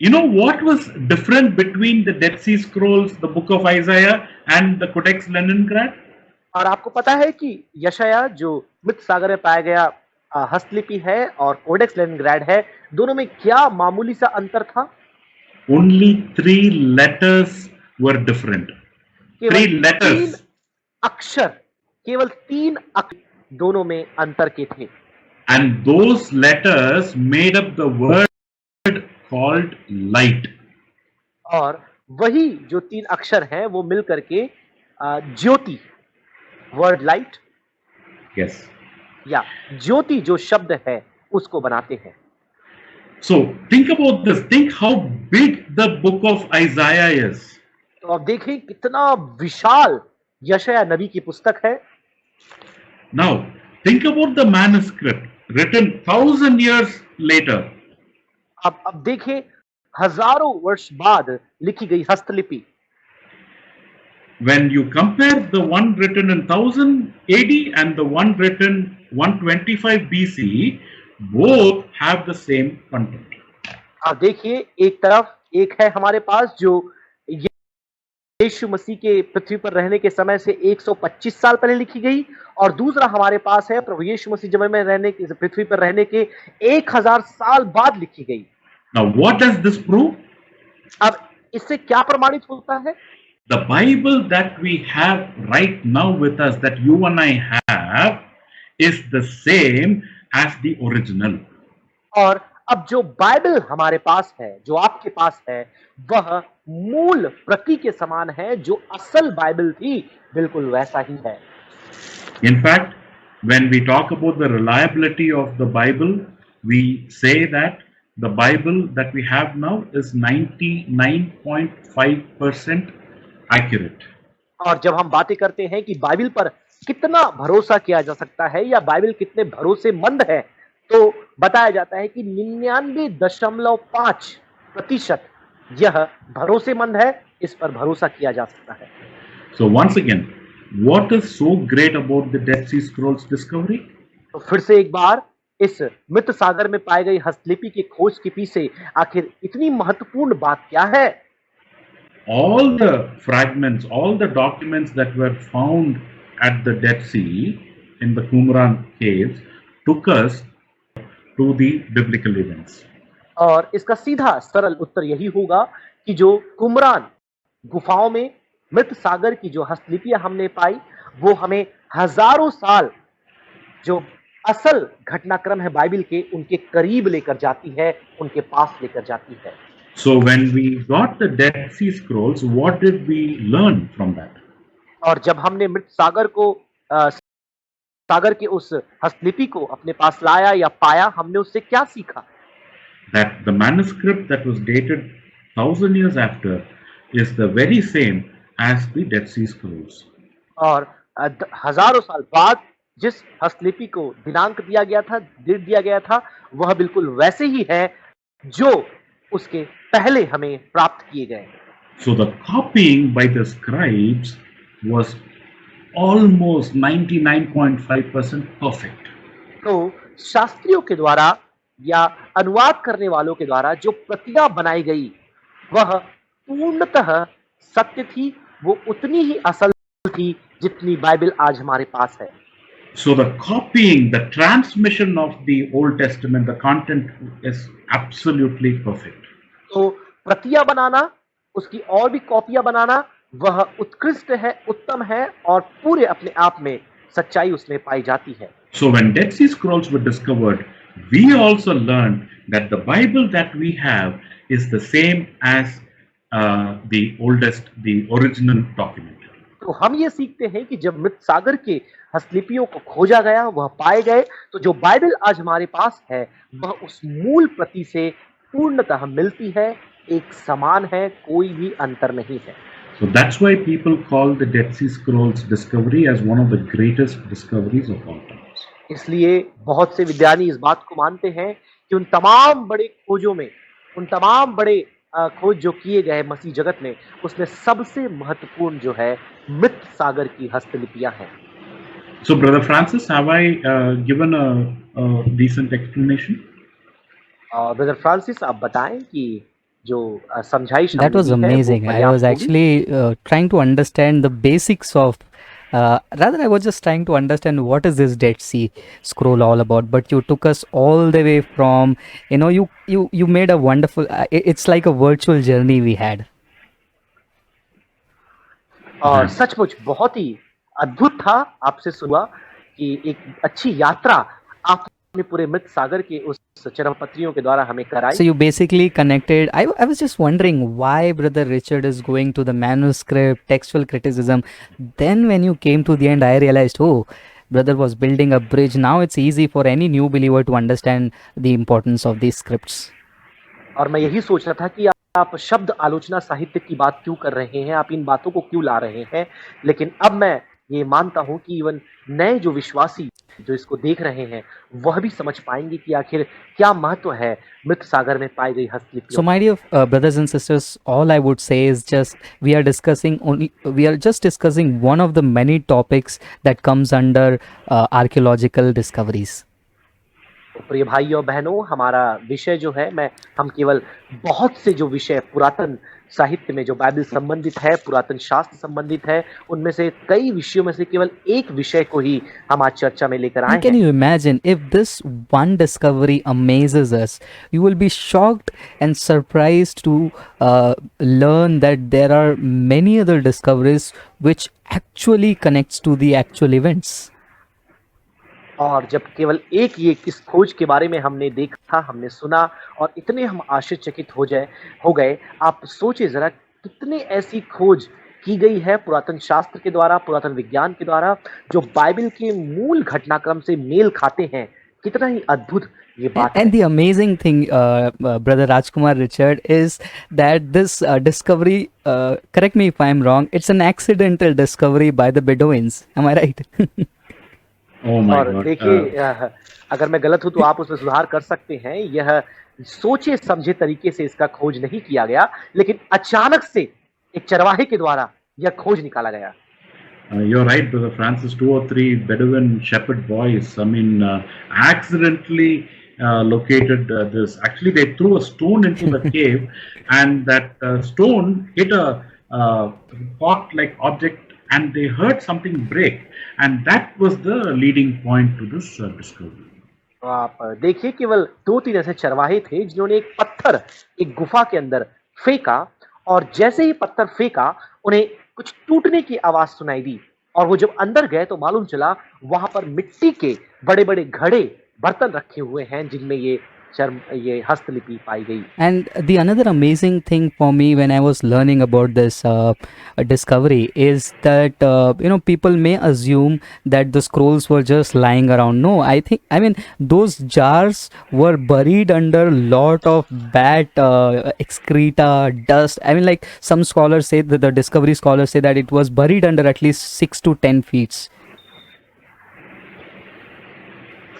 You know what was different between the Dead Sea Scrolls, the Book of Isaiah, and the Codex Leningrad? और आपको पता है कि यशाया जो मृत सागर में पाया गया हस्तलिपि है और कोडेक्स लेनिनग्राड है, दोनों में क्या मामूली सा अंतर था? Only 3 letters were different. 3 letters. 3 अक्षर, केवल 3 अक्षर दोनों में अंतर के थे। And those letters made up the word called light. और वही जो 3 अक्षर हैं वो मिल करके ज्योति, वर्ड लाइट, Yes. या ज्योति जो शब्द है उसको बनाते हैं। So think about this. Think how big the book of Isaiah is. तो अब देखें कितना विशाल यशाया नबी की पुस्तक है। Now think about the manuscript written 1,000 years later. अब देखें हजारों वर्ष बाद लिखी गई हस्तलिपि। When you compare the one written in 1000 AD and the one written 125 BC, both have the same content. अब देखिए, एक तरफ एक है हमारे पास जो यीशु मसीह के पृथ्वी पर रहने के समय से 125 साल पहले लिखी गई, और दूसरा हमारे पास है प्रभु यीशु मसीह जब में रहने के पृथ्वी पर रहने के 1000 साल बाद लिखी गई। Now what does this prove? अब इससे क्या प्रमाणित होता है? The Bible that we have right now with us, that you and I have, is the same as the original. और अब जो बाइबल हमारे पास है, जो आपके पास है, वह मूल प्रति के समान है, जो असल बाइबल थी बिल्कुल वैसा ही है। In fact, when we talk about the reliability of the Bible, we say that the Bible that we have now is 99.5% accurate. और जब हम बातें करते हैं कि बाइबल पर कितना भरोसा किया जा सकता है या बाइबल कितने भरोसेमंद है, तो बताया जाता है कि 99.5% यह भरोसेमंद है, इस पर भरोसा किया जा सकता है। So once again, what is so great about the Dead Sea Scrolls discovery? तो फिर से एक बार, इस मृत सागर में पाई गई हस्तलिपि की खोज के पीछे आखिर इतनी महत्वपूर्ण बात क्या है? all the fragments, all the documents that were found at the Dead Sea in the Qumran caves took us to the biblical events. और इसका सीधा सरल उत्तर यही होगा कि जो कुमरान गुफाओं में मृत सागर की जो हस्तलिपियां हमने पाई, वो हमें हजारों साल जो असल घटनाक्रम है बाइबल के, उनके करीब लेकर जाती है, उनके पास लेकर जाती है। So when we got the Dead Sea Scrolls, what did we learn from that? और जब हमने मृत सागर को सागर के उस हस्तलिपि को अपने पास लाया या पाया, हमने उससे क्या सीखा? That the manuscript that was dated 1,000 years after is the very same as the Dead Sea Scrolls. और हजारों साल बाद जिस हस्तलिपि को दिनांक दिया गया था, डेट दिया गया था, वह बिल्कुल वैसे ही है जो उसके पहले हमें प्राप्त किए गए। So the copying by the scribes was almost 99.5% perfect. तो शास्त्रियों के द्वारा या अनुवाद करने वालों के द्वारा जो प्रतियां बनाई गई, वह पूर्णतः सत्य थी, वो उतनी ही असल थी जितनी बाइबल आज हमारे पास है। So the copying, the transmission of the Old Testament, the content is absolutely perfect. तो प्रतियां बनाना, उसकी और भी कॉपियां बनाना, वह उत्कृष्ट है, उत्तम है और पूरे अपने आप में सच्चाई उसमें पाई जाती है। So when Dead Sea Scrolls were discovered, we also learned that the Bible that we have is the same as the oldest, the original document. तो हम ये सीखते हैं कि जब मृत सागर के हस्तलिपियों को खोजा गया, वह पाए गए, तो जो बाइबल आज हमारे पास है, वह उस मूल प्रति से पूर्णतः मिलती है, एक समान है, कोई भी अंतर नहीं है। So that's why people call the Dead Sea Scrolls discovery as one of the greatest discoveries of all times. इसलिए बहुत से विद्वानी इस बात को मानते हैं कि उन तमाम बड़े खोजों में, उन तमाम बड़े खोज जो किए गए मसीह जगत में, उसमें सबसे महत्वपूर्ण जो है मृत सागर की हस्तलिपियां हैं। So Brother Francis, have I given a decent explanation? Brother Francis, आप बताएं कि जो समझाइश That was हमने दी है, वो amazing. I पर्याप्त was होगी? actually trying to understand the basics of, rather, I was just trying to understand what is this Dead Sea Scroll all about. But you took us all the way from, you made a wonderful, it's like a virtual journey we had. और Yes. सचमुच बहुत ही अद्भुत था आपसे सुना कि एक अच्छी यात्रा आपने पूरे मृत सागर के उस चरमपत्रियों के द्वारा हमें कराई। So you basically connected. I was just wondering why Brother Richard is going to the manuscript, textual criticism. Then when you came to the end, I realized, oh, Brother was building a bridge. Now it's easy for any new believer to understand the importance of these scripts. और मैं यही सोच रहा था कि आप शब्द आलोचना साहित्य की बात क्यों कर रहे हैं, आप इन बातों को क्यों ला रहे हैं, लेकिन अब मैं ये मानता हूं कि इवन नए जो विश्वासी जो इसको देख रहे हैं, वह भी समझ पाएंगे कि आखिर क्या महत्व है मृत सागर में पाई गई So हस्तलिपियों। my dear brothers and sisters, all I would say is just we are just discussing one of the many topics that comes under archaeological discoveries. तो प्रिय भाई और बहनों, हमारा विषय जो है, हम केवल बहुत से जो विषय पुरातन साहित्य में जो बाइबल संबंधित है, पुरातन शास्त्र संबंधित है, उनमें से कई विषयों में से केवल एक विषय को ही हम आज चर्चा में लेकर आए And can हैं। you imagine if this one discovery amazes us, you will be shocked and surprised to learn that there are many other discoveries which actually connects to the actual events. और जब केवल एक ये किस खोज के बारे में हमने देखा, हमने सुना और इतने हम आश्चर्यचकित हो गए, आप सोचिए जरा कितने ऐसी खोज की गई है पुरातन शास्त्र के द्वारा, पुरातन विज्ञान के द्वारा, जो बाइबल के मूल घटनाक्रम से मेल खाते हैं। कितना ही अद्भुत ये बात And है। the amazing thing, Brother Rajkumar Richard, is that this discovery, correct me if I'm wrong, it's an accidental discovery by the Bedouins. Am I right? Oh my और God. देखिए, अगर मैं गलत हूं तो आप उसमें सुधार कर सकते हैं। यह सोचे समझे तरीके से इसका खोज नहीं किया गया, लेकिन अचानक से एक चरवाहे के द्वारा यह खोज निकाला गया। You're right, Brother Francis. 2 or 3 Bedouin shepherd boys, accidentally located this. Actually, they threw a stone into the cave, and that stone hit a pot-like object, and they heard something break, and that was the leading point to this discovery. तो आप देखिए केवल 2-3 ऐसे चरवाहे थे जिन्होंने एक पत्थर एक गुफा के अंदर फेंका और जैसे ही पत्थर फेंका उन्हें कुछ टूटने की आवाज सुनाई दी और वो जब अंदर गए तो मालूम चला वहां पर मिट्टी के बड़े-बड़े घड़े बर्तन रखे हुए हैं जिनमें ये हस्तलिपि पाई गई। And the another amazing thing for me when I was learning about this discovery is that people may assume that the scrolls were just lying around. No, I mean those jars were buried under lot of bad excreta, dust. I mean, like some scholars say that the discovery scholars say that it was buried under at least 6 to 10 feet.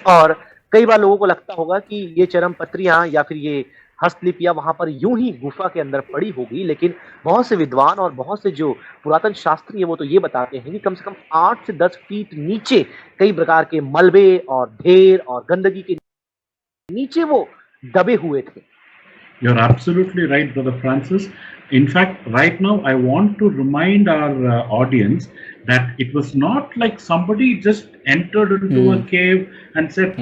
और कई बार लोगों को लगता होगा कि ये चरम पत्रियां या फिर ये हस्तलिपियां वहां पर यूं ही गुफा के अंदर पड़ी होगी, लेकिन बहुत से विद्वान और बहुत से जो पुरातन शास्त्री है वो तो ये बताते हैं कि कम से कम 8 से 10 फीट नीचे कई प्रकार के मलबे और ढेर और गंदगी के नीचे वो दबे हुए थे। You're absolutely right, Brother Francis. In fact, right now, I want to remind our audience that it was not like somebody just entered into a cave and said,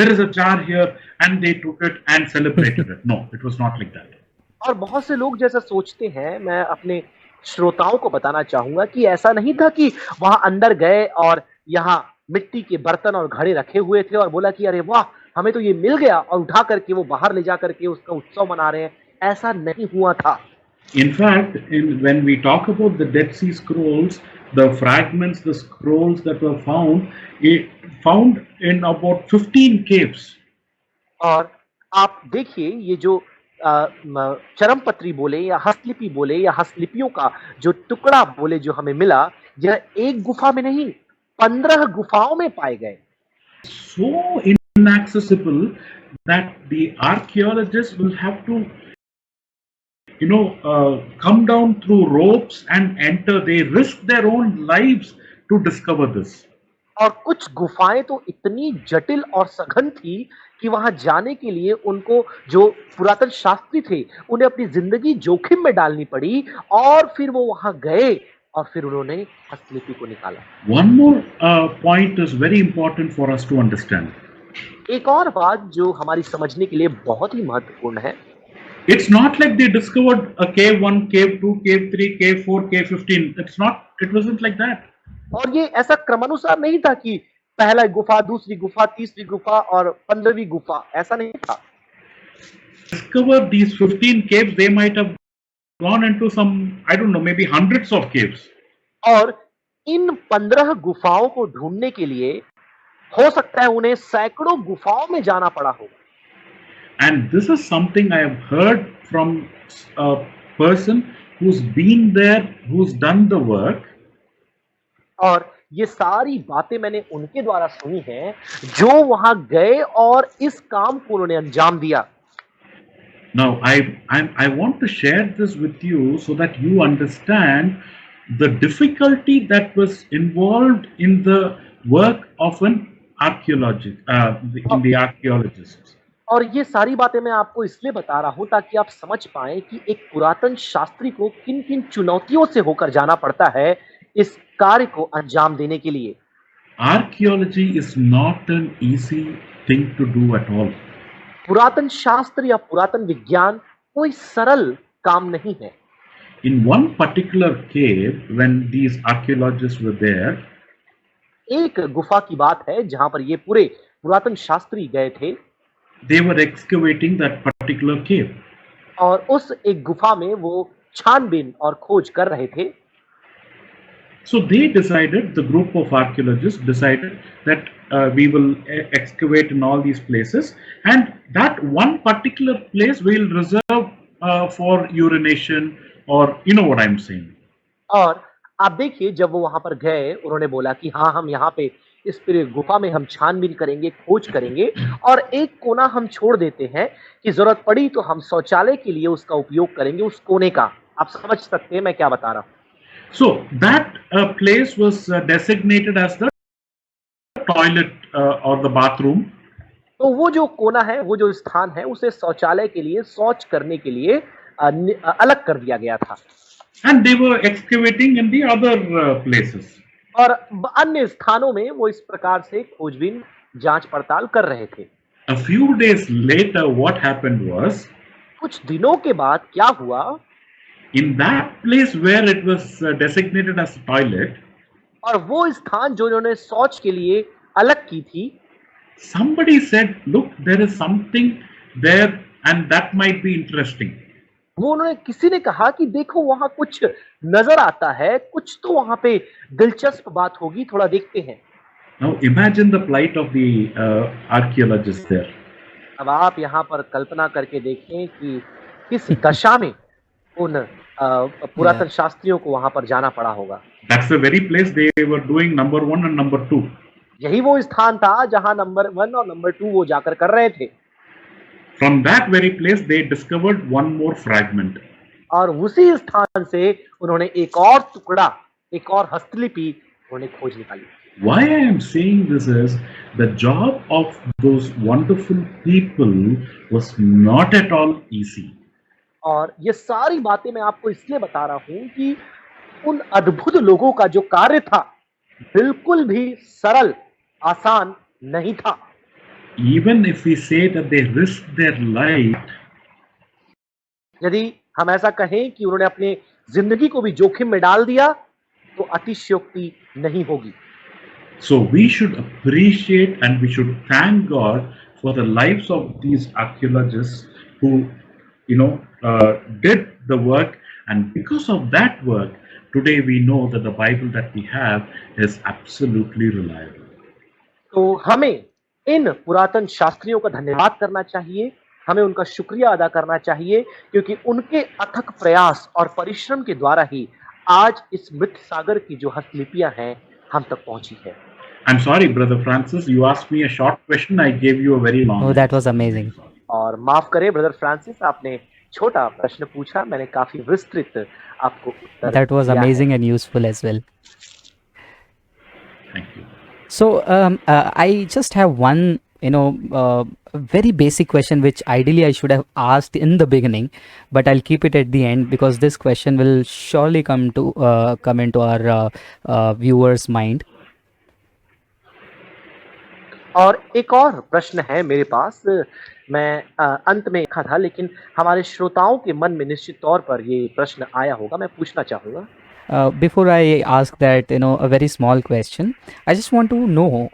there is a jar here, and they took it and celebrated it. No, it was not like that. और बहुत से लोग जैसा सोचते हैं, मैं अपने श्रोताओं को बताना चाहूंगा कि ऐसा नहीं था कि वहां अंदर गए और यहाँ मिट्टी के बर्तन और घड़े रखे हुए थे और बोला कि अरे वाह हमें तो ये मिल गया और उठा करके वो बाहर ले जा करके उसका उत्सव मना रहे हैं। ऐसा नहीं हुआ था। In fact, when we talk about the Dead Sea Scrolls, the fragments, the scrolls that were found in about 15 caves. और आप देखिए ये जो चरमपत्री बोले या हस्तलिपि बोले या हस्तलिपियों का जो टुकड़ा बोले जो हमें मिला, यह एक गुफा में नहीं 15 गुफाओं में पाए गए। So inaccessible that the archaeologists will have to come down through ropes and enter. They risk their own lives to discover this. और कुछ गुफाएं तो इतनी जटिल और सघन थी कि वहां जाने के लिए उनको जो पुरातन शास्त्री थे उन्हें अपनी जिंदगी जोखिम में डालनी पड़ी और फिर वो वहां गए और फिर उन्होंने हस्तलिपि को निकाला। One more point is very important for us to understand. एक और बात जो हमारी समझने के लिए बहुत ही महत्वपूर्ण है, It's not like they discovered a cave 1, cave 2, cave 3, cave 4, cave 15. It wasn't like that. और ये ऐसा क्रमानुसार नहीं था कि पहला गुफा, दूसरी गुफा, तीसरी गुफा और 15वीं गुफा, ऐसा नहीं था। Discover these 15 caves, they might have gone into some, I don't know, maybe hundreds of caves. और इन 15 गुफाओं को ढूंढने के लिए हो सकता है उन्हें सैकड़ों गुफाओं में जाना पड़ा होगा। And this is something I have heard from a person who's been there, who's done the work. और ये सारी बातें मैंने उनके द्वारा सुनी हैं जो वहां गए और इस काम को उन्होंने अंजाम दिया। Now I want to share this with you so that you understand the difficulty that was involved in the work of an archaeologist, in the archaeologists. और ये सारी बातें मैं आपको इसलिए बता रहा हूं ताकि आप समझ पाएं कि एक पुरातन शास्त्री को किन किन चुनौतियों से होकर जाना पड़ता है इस कार्य को अंजाम देने के लिए। Archaeology is not an easy thing to do at all. पुरातन शास्त्र या पुरातन विज्ञान कोई सरल काम नहीं है। In one particular cave, when these archaeologists were there, एक गुफा की बात है जहां पर ये पूरे पुरातन शास्त्री गए थे। they were excavating that particular cave. और उस एक गुफा में वो छानबीन और खोज कर रहे थे। So they decided, the group of archaeologists decided that we will excavate in all these places, and that one particular place we'll reserve for urination, or you know what I'm saying. और आप देखिए जब वो वहां पर गए उन्होंने बोला कि हाँ हम यहाँ पे इस पूरे गुफा में हम छानबीन करेंगे, खोज करेंगे और एक कोना हम छोड़ देते हैं कि जरूरत पड़ी तो हम शौचालय के लिए उसका उपयोग करेंगे उस कोने का। आप समझ सकते हैं मैं क्या बता रहा हूँ। So that place was designated as the toilet or the bathroom. तो वो जो कोना है, वो जो स्थान है, उसे शौचालय के लिए, शौच करने के लिए अलग कर दिया गया था। And they were excavating in the other places. और अन्य स्थानों में वो इस प्रकार से खोजबीन जांच पड़ताल कर रहे थे। A few days later, what happened was, कुछ दिनों के बाद क्या हुआ, in that place where it was designated as a toilet, और वो स्थान जो इन्होंने शौच के लिए अलग की थी, somebody said, look, there is something there and that might be interesting. वो उन्होंने किसी ने कहा कि देखो वहां कुछ नजर आता है, कुछ तो वहां पे दिलचस्प बात होगी, थोड़ा देखते हैं। Now imagine the plight of the archaeologists there. अब आप यहाँ पर कल्पना करके देखें कि किस दशा में उन पुरातन शास्त्रियों को वहां पर जाना पड़ा होगा। That's the very place they were doing number 1 and number 2. यही वो स्थान था जहां नंबर 1 और नंबर 2 वो जाकर कर रहे थे। From that very place they discovered one more fragment. और उसी स्थान से उन्होंने एक और टुकड़ा, एक और हस्तलिपि उन्होंने खोज निकाली। Why I am saying this is the job of those wonderful people was not at all easy. और ये सारी बातें मैं आपको इसलिए बता रहा हूं कि उन अद्भुत लोगों का जो कार्य था बिल्कुल भी सरल, आसान नहीं था। Even if we say that they risked their life, यदि हम ऐसा कहें कि उन्होंने अपने जिंदगी को भी जोखिम में डाल दिया तो अतिशयोक्ति नहीं होगी। so we should appreciate and we should thank God for the lives of these archaeologists who, did the work, and because of that work, today we know that the Bible that we have is absolutely reliable. तो हमें इन पुरातन शास्त्रियों का धन्यवाद करना चाहिए, हमें उनका शुक्रिया अदा करना चाहिए, क्योंकि उनके अथक प्रयास और परिश्रम के द्वारा ही आज इस मृत सागर की जो हस्तलिपियां हैं हम तक पहुंची है। I'm sorry, Brother Francis, you asked me a short question, I gave you a very long Oh, that was amazing. और माफ करें ब्रदर फ्रांसिस, आपने छोटा प्रश्न पूछा, मैंने काफी विस्तृत आपको उत्तर That was दिया है। amazing and useful as well. Thank you. So I just have one, very basic question which ideally I should have asked in the beginning, but I'll keep it at the end because this question will surely come into our viewers' mind. और एक और प्रश्न है मेरे पास, मैं अंत में लिखा था लेकिन हमारे श्रोताओं के मन में निश्चित तौर पर ये प्रश्न आया होगा, मैं पूछना चाहूँगा। Before I ask that, a very small question, I just want to know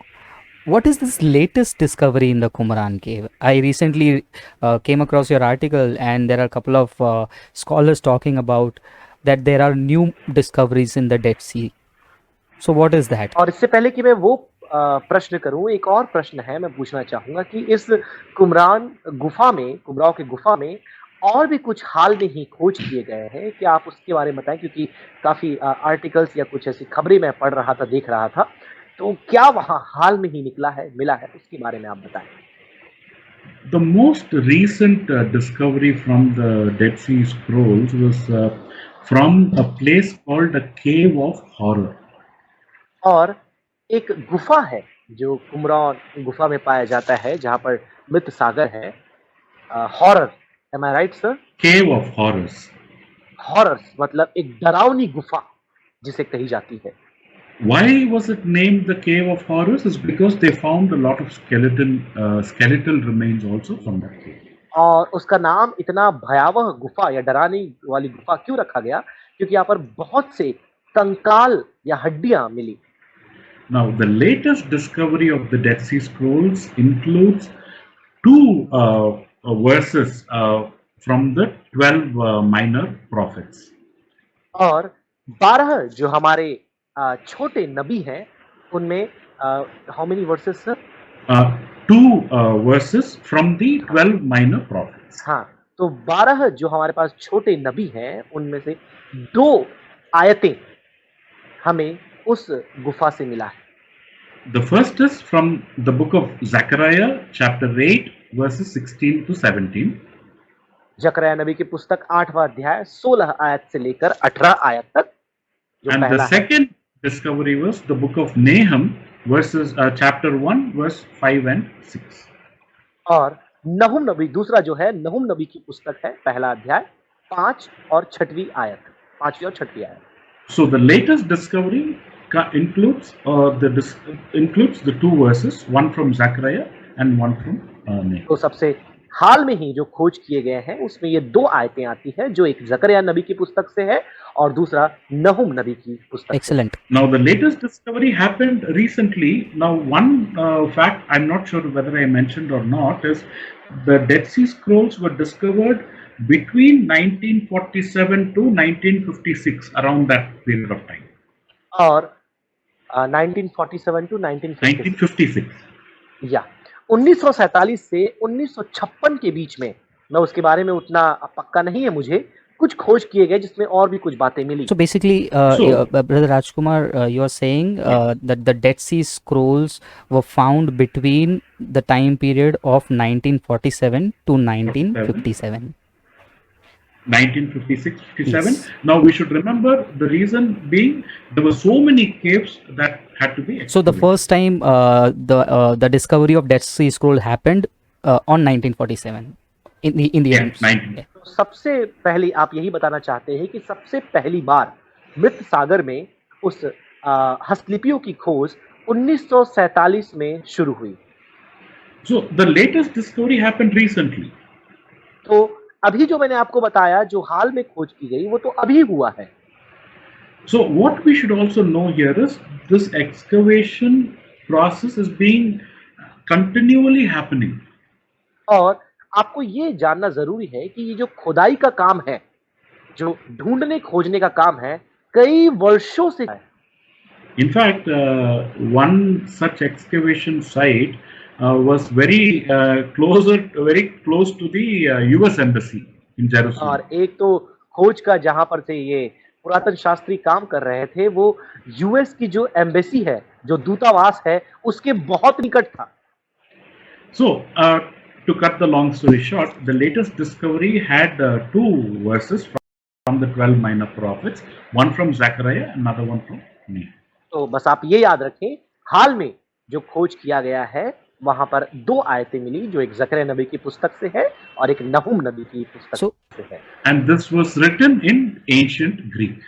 what is this latest discovery in the Qumran cave? I recently came across your article, and there are a couple of scholars talking about that there are new discoveries in the Dead Sea. So what is that? और इससे पहले कि मैं वो प्रश्न करूं, एक और प्रश्न है, मैं पूछना चाहूंगा कि इस कुमरान गुफा में, कुमराव की गुफा में और भी कुछ हाल में ही खोज किए गए हैं, क्या आप उसके बारे में बताएं, क्योंकि काफी आर्टिकल्स या कुछ ऐसी खबरें मैं पढ़ रहा था, देख रहा था, तो क्या वहां हाल में ही मिला है, उसके बारे में आप बताएं। The most recent discovery from the Dead Sea Scrolls was from a place called the Cave of Horror. और एक गुफा है जो कुमरान गुफा में पाया जाता है, जहां पर मृत सागर है, horror, am I right sir? Cave of Horrors. Horrors मतलब एक डरावनी गुफा जिसे कही जाती है। Why was it named the Cave of Horrors? Is because they found a lot of skeletal remains also from that cave. और उसका नाम इतना भयावह गुफा या डराने वाली गुफा क्यों रखा गया? क्योंकि यहाँ पर बहुत से कंकाल या हड्डियां मिली। Now, the latest discovery of the Dead Sea Scrolls includes two verses from the 12 minor prophets. और 12 जो हमारे छोटे नबी हैं, उनमें how many versus sir? Two verses from the 12 minor prophets. हाँ, तो 12 जो हमारे पास छोटे नबी हैं, उनमें से 2 आयतें हमें उस गुफा से मिला है। The first is from the book of Zechariah, chapter 8, verses 16 to 17. जकरया नबी की पुस्तक 8वां अध्याय 16 आयत से लेकर 18 आयत तक। And the second discovery was the book of Nahum, verses chapter 1, verse 5 and 6. और नहुम नबी, दूसरा जो है नहुम नबी की पुस्तक है, पहला अध्याय 5 और 6वीं आयत। 5वीं और 6वीं आयत। So the latest discovery includes the two verses, one from Zechariah and one from Nahum. तो सबसे हाल में ही जो खोज किए गए हैं उसमें ये 2 आयतें आती हैं, जो एक ज़करिया नबी की पुस्तक से है और दूसरा नहूम नबी की पुस्तक से। Excellent. Now the latest discovery happened recently. Now one fact I'm not sure whether I mentioned or not is the Dead Sea Scrolls were discovered between 1947 to 1956, around that period of time. और 1947 to 1956 1956. या 1947 से 1956 के बीच में, मैं उसके बारे में उतना पक्का नहीं है मुझे, कुछ खोज किए गए जिसमें और भी कुछ बातें मिली। So basically, Brother Rajkumar, you are saying that the Dead Sea Scrolls were found between the time period of 1947 to 1957. 1956-57. Yes. Now we should remember the reason being there were so many caves that had to be So the excavated. first time the discovery of Dead Sea Scroll happened on 1947 in the Yeah, end. 19. तो सबसे पहली आप यही बताना चाहते हैं कि सबसे पहली बार मृत सागर में उस हस्तलिपियों की खोज 1947 में शुरू हुई। So the latest discovery happened recently. तो अभी जो मैंने आपको बताया, जो हाल में खोज की गई, वो तो अभी हुआ है। So what we should also know here is this excavation process is being continually happening. और आपको ये जानना जरूरी है कि ये जो खुदाई का काम है, जो ढूंढने खोजने का काम है, कई वर्षों से है। In fact, one such excavation site was very close to the US Embassy in Jerusalem. और एक तो खोज का जहां पर से ये पुरातन शास्त्री काम कर रहे थे, वो यूएस की जो एम्बेसी है, जो दूतावास है, उसके बहुत निकट था। So, to cut the long story short, the latest discovery had two verses from the 12 minor prophets, one from Zechariah, another one from Nahum. तो बस आप ये याद रखें, हाल में जो खोज किया गया है वहां पर 2 आयतें मिली, जो एक ज़करिया नबी की पुस्तक से है और एक नहूम नबी की पुस्तक So- से है। And this was written in ancient Greek.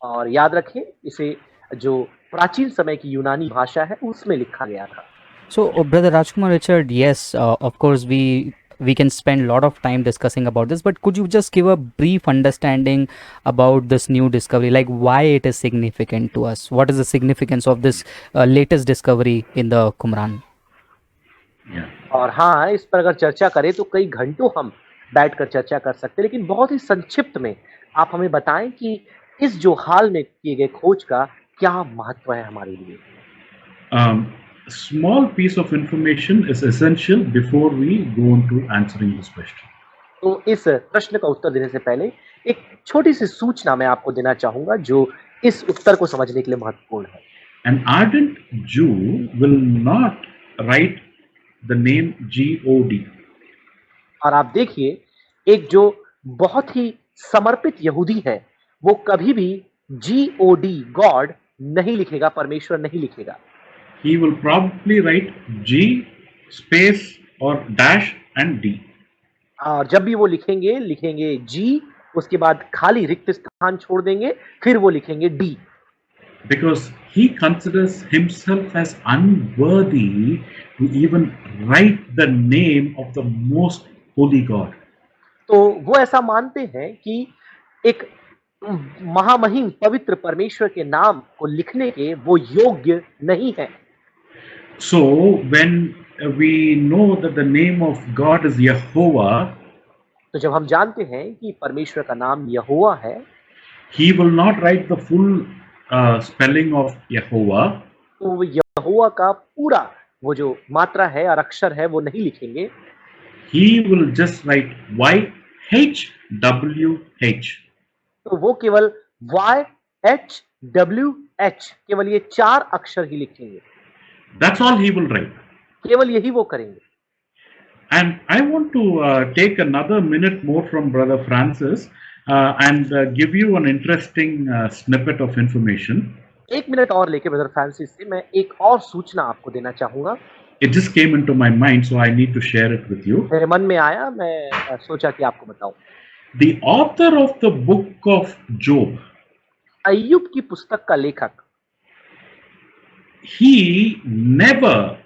और याद रखें, इसे जो प्राचीन समय की यूनानी भाषा है उसमें लिखा गया था। So, Brother Rajkumar Richard, yes, of course we can spend a lot of time discussing about this, but could you just give a brief understanding about this new discovery, like why it is significant to us? What is the significance of this latest discovery in the Qumran? Yeah. और हाँ, इस पर अगर चर्चा करें तो कई घंटों हम बैठकर चर्चा कर सकते हैं, लेकिन बहुत ही संक्षिप्त में आप हमें बताएं कि इस जो हाल में किए गए खोज का क्या महत्व है हमारे लिए। Small piece of information is essential before we go on to answering this question. तो इस प्रश्न का उत्तर देने से पहले एक छोटी सी सूचना मैं आपको देना चाहूंगा, जो इस उत्तर को समझने के लिए महत्वपूर्ण है। An ardent Jew will not write the name God. और आप देखिए, एक जो बहुत ही समर्पित यहूदी है, वो कभी भी God, गॉड नहीं लिखेगा, परमेश्वर नहीं लिखेगा। He will probably write G space or dash and D. और जब भी वो लिखेंगे जी, उसके बाद खाली रिक्त स्थान छोड़ देंगे, फिर वो लिखेंगे D. Because he considers himself as unworthy to even write the name of the most holy God. तो वो ऐसा मानते हैं कि एक महामहिम पवित्र परमेश्वर के नाम को लिखने के वो योग्य नहीं है। So when we know that the name of God is Yehovah, तो जब हम जानते हैं कि परमेश्वर का नाम यहोवा है, he will not write the full spelling of Yehovah. तो वो यहोवा का पूरा वो जो मात्रा है और अक्षर है वो नहीं लिखेंगे। He will just write YHWH. तो वो केवल YHWH, केवल ये 4 अक्षर ही लिखेंगे। That's all he will write. केवल यही वो करेंगे। And I want to take another minute more from Brother Francis and give you an interesting snippet of information. 1 minute और लेके ब्रदर फ्रांसिस से मैं एक और सूचना आपको देना चाहूंगा। It just came into my mind, so I need to share it with you. मेरे मन में आया, मैं सोचा कि आपको बताऊं। the author of the book of Job, अय्यूब की पुस्तक का लेखक he never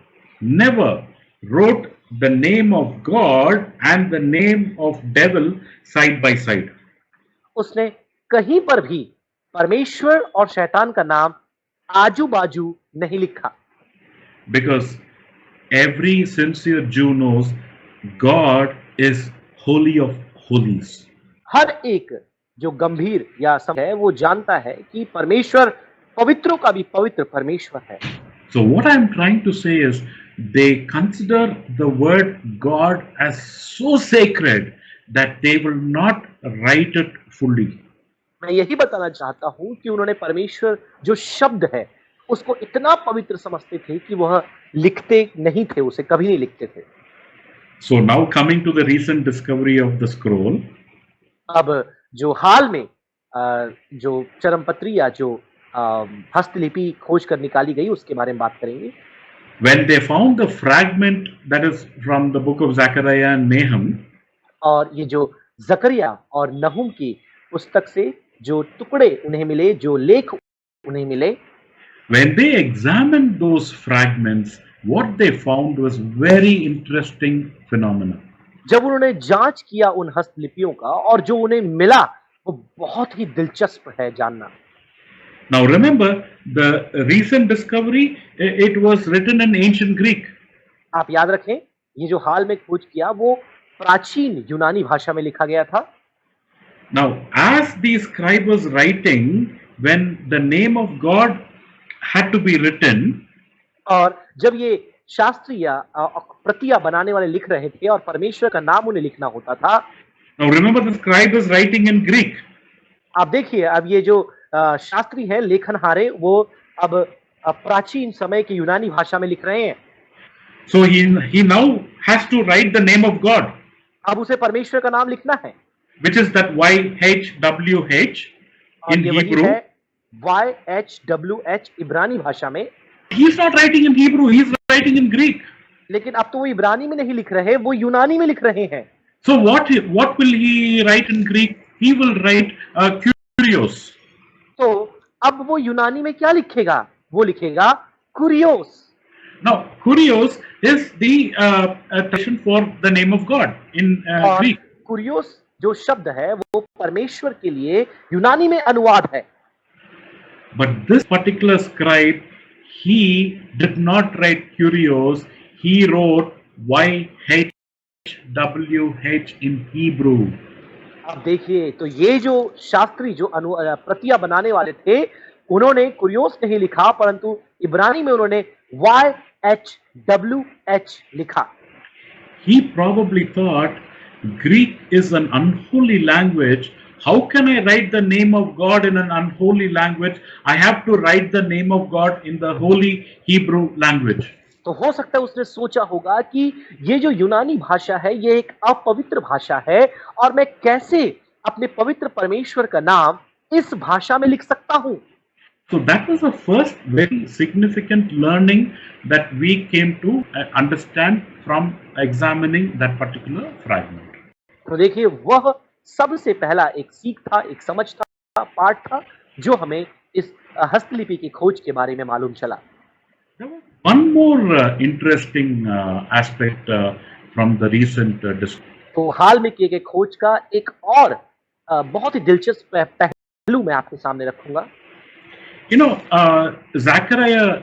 wrote the name of God and the name of devil side by side. उसने कहीं पर भी परमेश्वर और शैतान का नाम आजू बाजू नहीं लिखा, Because every sincere Jew knows God is holy of holies. हर एक जो गंभीर या समझ है वो जानता है कि परमेश्वर पवित्रों का भी पवित्र परमेश्वर है। So what I'm trying to say is they consider the word God as so sacred that they will not write it fully. मैं यही बताना चाहता हूं कि उन्होंने परमेश्वर जो शब्द है उसको इतना पवित्र समझते थे कि वह लिखते नहीं थे, उसे कभी नहीं लिखते थे। So now coming to the recent discovery of the scroll, अब जो हाल में जो चरमपत्री या जो हस्तलिपि खोज कर निकाली गई उसके बारे में बात करेंगे। when they found the fragment that is from the book of Zechariah and Nahum, और ये जो जकरिया और नहूम की पुस्तक से जो टुकड़े उन्हें मिले, जो लेख उन्हें मिले, when they examined those fragments, what they found was very interesting phenomena. जब उन्होंने जांच किया उन हस्तलिपियों का और जो उन्हें मिला वो बहुत ही दिलचस्प है जानना। Now remember, the recent discovery, it was written in ancient Greek. आप याद रखें, ये जो हाल में खोज किया वो प्राचीन यूनानी भाषा में लिखा गया था। Now, as the scribe was writing, when the name of God had to be written, और जब ये शास्त्री या प्रतियां बनाने वाले लिख रहे थे और परमेश्वर का नाम उन्हें लिखना होता था। now remember the scribe was writing in Greek. आप देखिए, अब ये जो शास्त्री है, लेखनहारे, वो अब प्राचीन समय की यूनानी भाषा में लिख रहे हैं। So he now has to write the name of God, अब उसे परमेश्वर का नाम लिखना है, which is that YHWH और in ये वही Hebrew. है YHWH इब्रानी भाषा में। He's not writing in Hebrew, he's writing in Greek. लेकिन अब तो वो इब्रानी में नहीं लिख रहे, वो यूनानी में लिख रहे हैं। So what will he write in Greek? He will write kurios. तो अब वो यूनानी में क्या लिखेगा? वो लिखेगा कुरियोस। Now kurios is the translation for the name of God in और Greek. कुरियोस जो शब्द है वो परमेश्वर के लिए यूनानी में अनुवाद है। But this particular scribe, he did not write kurios, he wrote YHWH in Hebrew. अब देखिए, तो ये जो शास्त्री जो प्रतियां बनाने वाले थे, उन्होंने कुरियोस नहीं लिखा, परंतु इब्रानी में उन्होंने YHWH लिखा। He probably thought Greek is an unholy language. How can I write the name of God in an unholy language? I have to write the name of God in the holy Hebrew language. तो हो सकता है उसने सोचा होगा कि ये जो यूनानी भाषा है ये एक अपवित्र भाषा है और मैं कैसे अपने पवित्र परमेश्वर का नाम इस भाषा में लिख सकता हूं। So that was the first very significant learning that we came to understand from examining that particular fragment. तो देखिए, वह सबसे पहला एक सीख था, एक समझ था, पाठ था जो हमें इस हस्तलिपि की खोज के बारे में मालूम चला। One more interesting aspect from the recent discussion. तो हाल में किए गए खोज का एक और बहुत ही दिलचस्प पहलू मैं आपके सामने रखूंगा। You know, Zechariah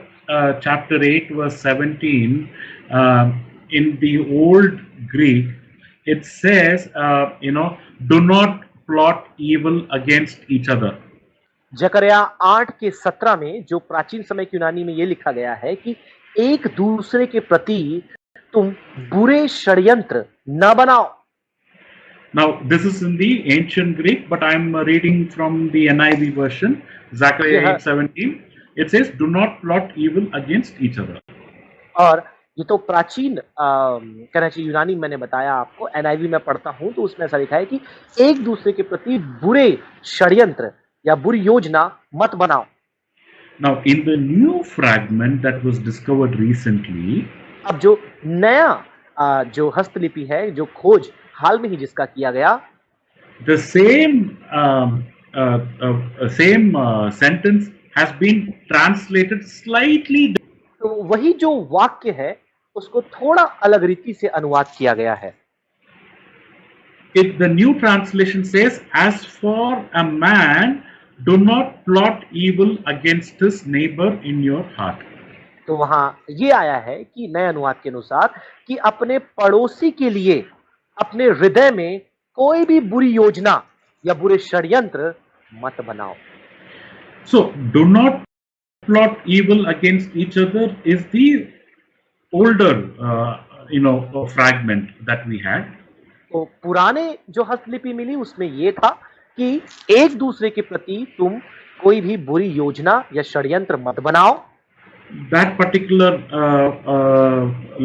chapter 8 verse 17 in the old Greek, it says, do not plot evil against each other. जकरिया 8 के 17 में जो प्राचीन समय की यूनानी में ये लिखा गया है कि एक दूसरे के प्रति तुम बुरे षड्यंत्र न बनाओ। Now, this is in the ancient Greek, but I'm reading from the NIV version, Zechariah 8:17. It says, do not plot evil against each other. और ये तो प्राचीन कहना चाहिए यूनानी मैंने बताया आपको, NIV में पढ़ता हूं तो उसमें ऐसा लिखा है कि एक दूसरे के प्रति बुरे षड्यंत्र या बुरी योजना मत बनाओ। Now, in the new fragment that was discovered recently, अब जो नया जो हस्तलिपि है, जो खोज हाल में ही जिसका किया गया, the same sentence has been translated slightly. तो वही जो वाक्य है उसको थोड़ा अलग रीति से अनुवाद किया गया है। The new translation says, "As for a man, do not plot evil against his neighbor in your heart." तो वहां ये आया है कि नए अनुवाद के अनुसार कि अपने पड़ोसी के लिए अपने हृदय में कोई भी बुरी योजना या बुरे षड्यंत्र मत बनाओ। So, do not plot evil against each other is the older, fragment that we had. तो पुराने जो हस्तलिपि मिली उसमें ये था कि एक दूसरे के प्रति तुम कोई भी बुरी योजना या षड्यंत्र मत बनाओ। That particular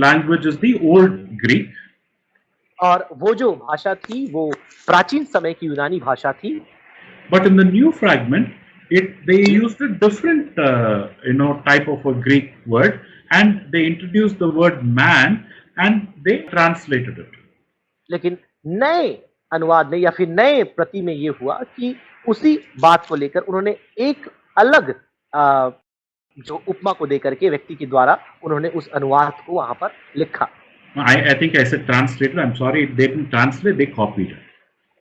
language is the Old Greek. और वो जो भाषा थी वो प्राचीन समय की यूनानी भाषा थी। But in the new fragment, they used a different, type of a Greek word, and they introduced the word man, and they translated it. लेकिन नए अनुवाद में या फिर नए प्रति में ये हुआ कि उसी बात को लेकर उन्होंने एक अलग जो उपमा को देकर के व्यक्ति के द्वारा उन्होंने उस अनुवाद को वहां पर लिखा। I think I said translated. I'm sorry, they didn't translate, they copied it.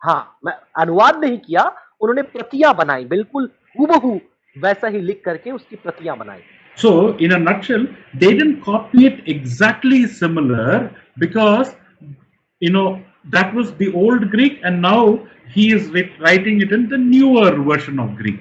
हाँ, मैं अनुवाद नहीं किया, उन्होंने प्रतियां बनाई, बिल्कुल हूबहू वैसा ही लिख करके उसकी प्रतियां बनाई। So, in a nutshell, they didn't copy it exactly similar because, that was the old Greek, and now he is writing it in the newer version of Greek.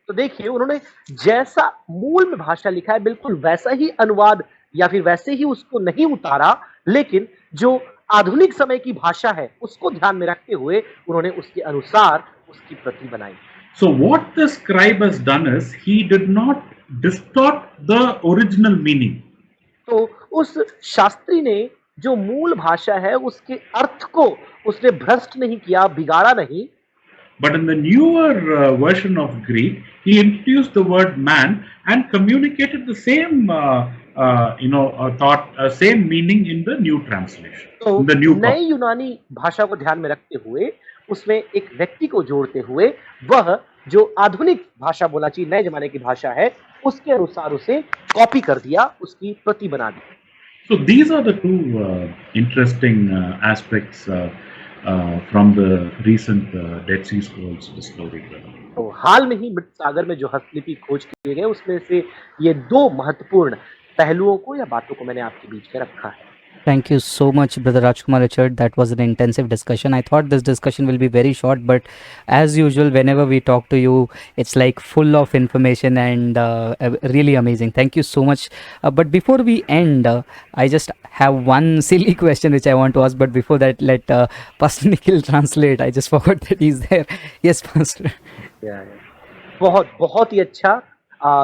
तो देखिए उन्होंने जैसा मूल में भाषा लिखा है बिल्कुल वैसा ही अनुवाद या फिर वैसे ही उसको नहीं उतारा, लेकिन जो आधुनिक समय की भाषा है उसको ध्यान में रखते हुए उन्होंने उसके अनुसार उसकी प्रति बनाई। So what the scribe has done is he did not distort the original meaning. तो उस शास्त्री ने जो मूल भाषा है उसके अर्थ को उसने भ्रष्ट नहीं किया, बिगाड़ा नहीं। But in the newer version of Greek, he introduced the word man and communicated the same, thought, same meaning in the new translation. तो in the new नई यूनानी भाषा को ध्यान में रखते हुए उसमें एक व्यक्ति को जोड़ते हुए वह जो आधुनिक भाषा बोला चाहिए नए जमाने की भाषा है उसके अनुसार उसे कॉपी कर दिया, उसकी प्रति बना दी। So these are the two interesting aspects from the recent Dead Sea Scrolls discovery. तो हाल में ही मृत सागर में जो हस्तलिपि खोज किए गए उसमें से ये दो महत्वपूर्ण पहलुओं को या बातों को मैंने आपके बीच में रखा है। Thank you so much, Brother Rajkumar Richard. That was an intensive discussion. I thought this discussion will be very short, but as usual, whenever we talk to you, it's like full of information and really amazing. Thank you so much. But before we end, I just have one silly question which I want to ask. But before that, let Pastor Nikhil translate. I just forgot that he's there. Yes, Pastor. बहुत बहुत ही अच्छा।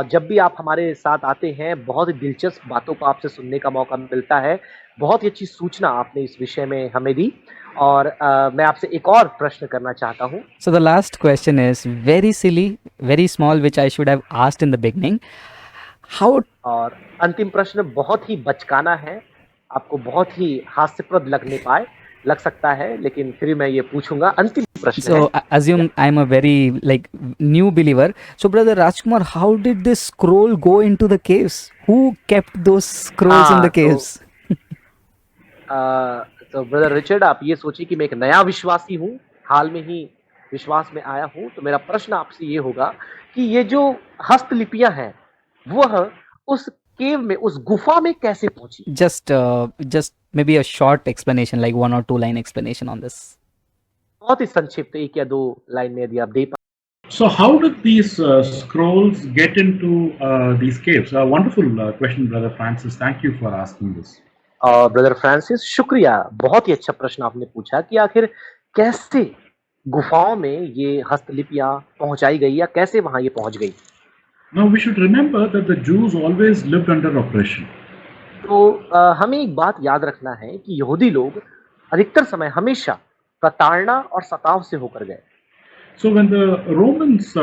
जब भी आप हमारे साथ आते हैं बहुत ही दिलचस्प बातों को आपसे सुनने का मौका मिलता है। बहुत ही अच्छी सूचना आपने इस विषय में हमें दी और मैं आपसे एक और प्रश्न करना चाहता हूँ। So the last question is very silly, very small, which I should have asked in the beginning. How? और अंतिम प्रश्न बहुत ही बचकाना है, आपको बहुत ही हास्यप्रद लग सकता है, लेकिन फिर मैं ये पूछूंगा। अंतिम प्रश्न So assume I'm a very new believer. So Brother Rajkumar, how did this scroll go into the caves? Who kept those scrolls in the caves? तो ब्रदर रिचर्ड आप ये सोचिए कि मैं एक नया विश्वासी हूँ, हाल में ही विश्वास में आया हूँ, तो मेरा प्रश्न आपसे ये होगा कि ये जो हस्तलिपियां हैं वह उस केव में, उस गुफा में कैसे पहुंची? Just maybe a short explanation, like 1 or 2 line explanation on this. बहुत ही संक्षिप्त 1 या 2 लाइन में यदि आप दे पाए। So how did these scrolls get into these caves? A wonderful question, Brother Francis. Thank you for asking this. Brother Francis, शुक्रिया, बहुत ही अच्छा प्रश्न आपने पूछा कि आखिर कैसे गुफाओं में ये हस्तलिपियां पहुंचाई गई या कैसे वहां ये पहुंच गई। Now we should remember that the Jews always lived under oppression. तो हमें एक बात याद रखना है कि यहूदी लोग अधिकतर समय हमेशा प्रताड़ना और सताव से होकर गए। So when the Romans,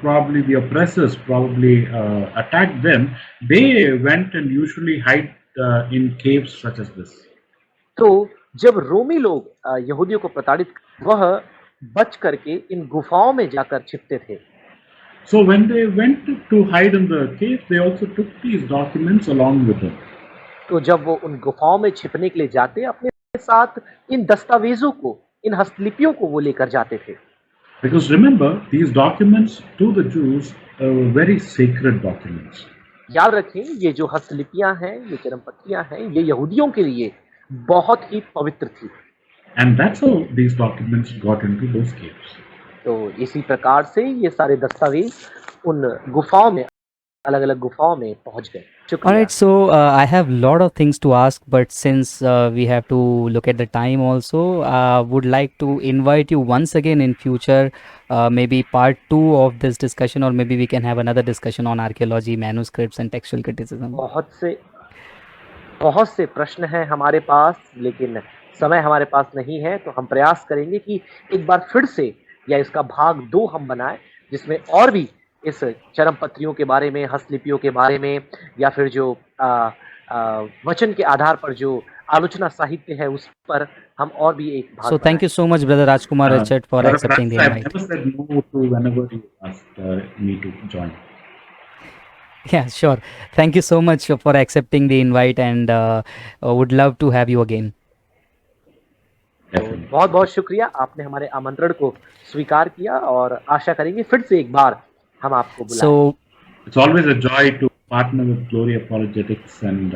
probably the oppressors probably attacked them, they went and usually hide in caves such as this. तो जब रोमी लोग यहूदियों को प्रताड़ित वह बच करके इन गुफाओं में जाकर छिपते थे। So when they went to hide in the cave, they also took these documents along with them. तो जब वो उन गुफाओं में छिपने के लिए जाते, अपने साथ इन दस्तावेजों को, इन हस्तलिपियों को वो लेकर जाते थे। Because remember, these documents to the Jews were very sacred documents. याद रखें, ये जो हस्तलिपियां हैं, ये चरमपत्रियां हैं, ये यहूदियों के लिए बहुत ही पवित्र थी। And that's how these documents got into those caves. तो इसी प्रकार से ये सारे दस्तावेज उन गुफाओं में, अलग-अलग गुफाओं में पहुंच गए। All शुक्रिया। right, so I have lot of things to ask, but since we have to look at the time also, would like to invite you once again in future, maybe part 2 of this discussion, or maybe we can have another discussion on archaeology, manuscripts, and textual criticism. बहुत से प्रश्न हैं हमारे पास, लेकिन समय हमारे पास नहीं है, तो हम प्रयास करेंगे कि एक बार फिर से या इसका भाग 2 हम बनाएं, जिसमें और भी इस चरमपत्रियों के बारे में, हस्तलिपियों के बारे में, या फिर जो वचन के आधार पर जो आलोचना साहित्य है, उस पर हम और भी एक भाग So thank you so much, Brother Rajkumar Richard, for Brother accepting the Francis, I've invite. never said no to whenever you asked me to join. Yeah, sure. Thank you so much for accepting the invite, and would love to have you again. तो बहुत बहुत शुक्रिया, आपने हमारे आमंत्रण को स्वीकार किया और आशा करेंगे फिर से एक बार हम आपको बुलाएं। So It's always a joy to partner with Glory Apologetics and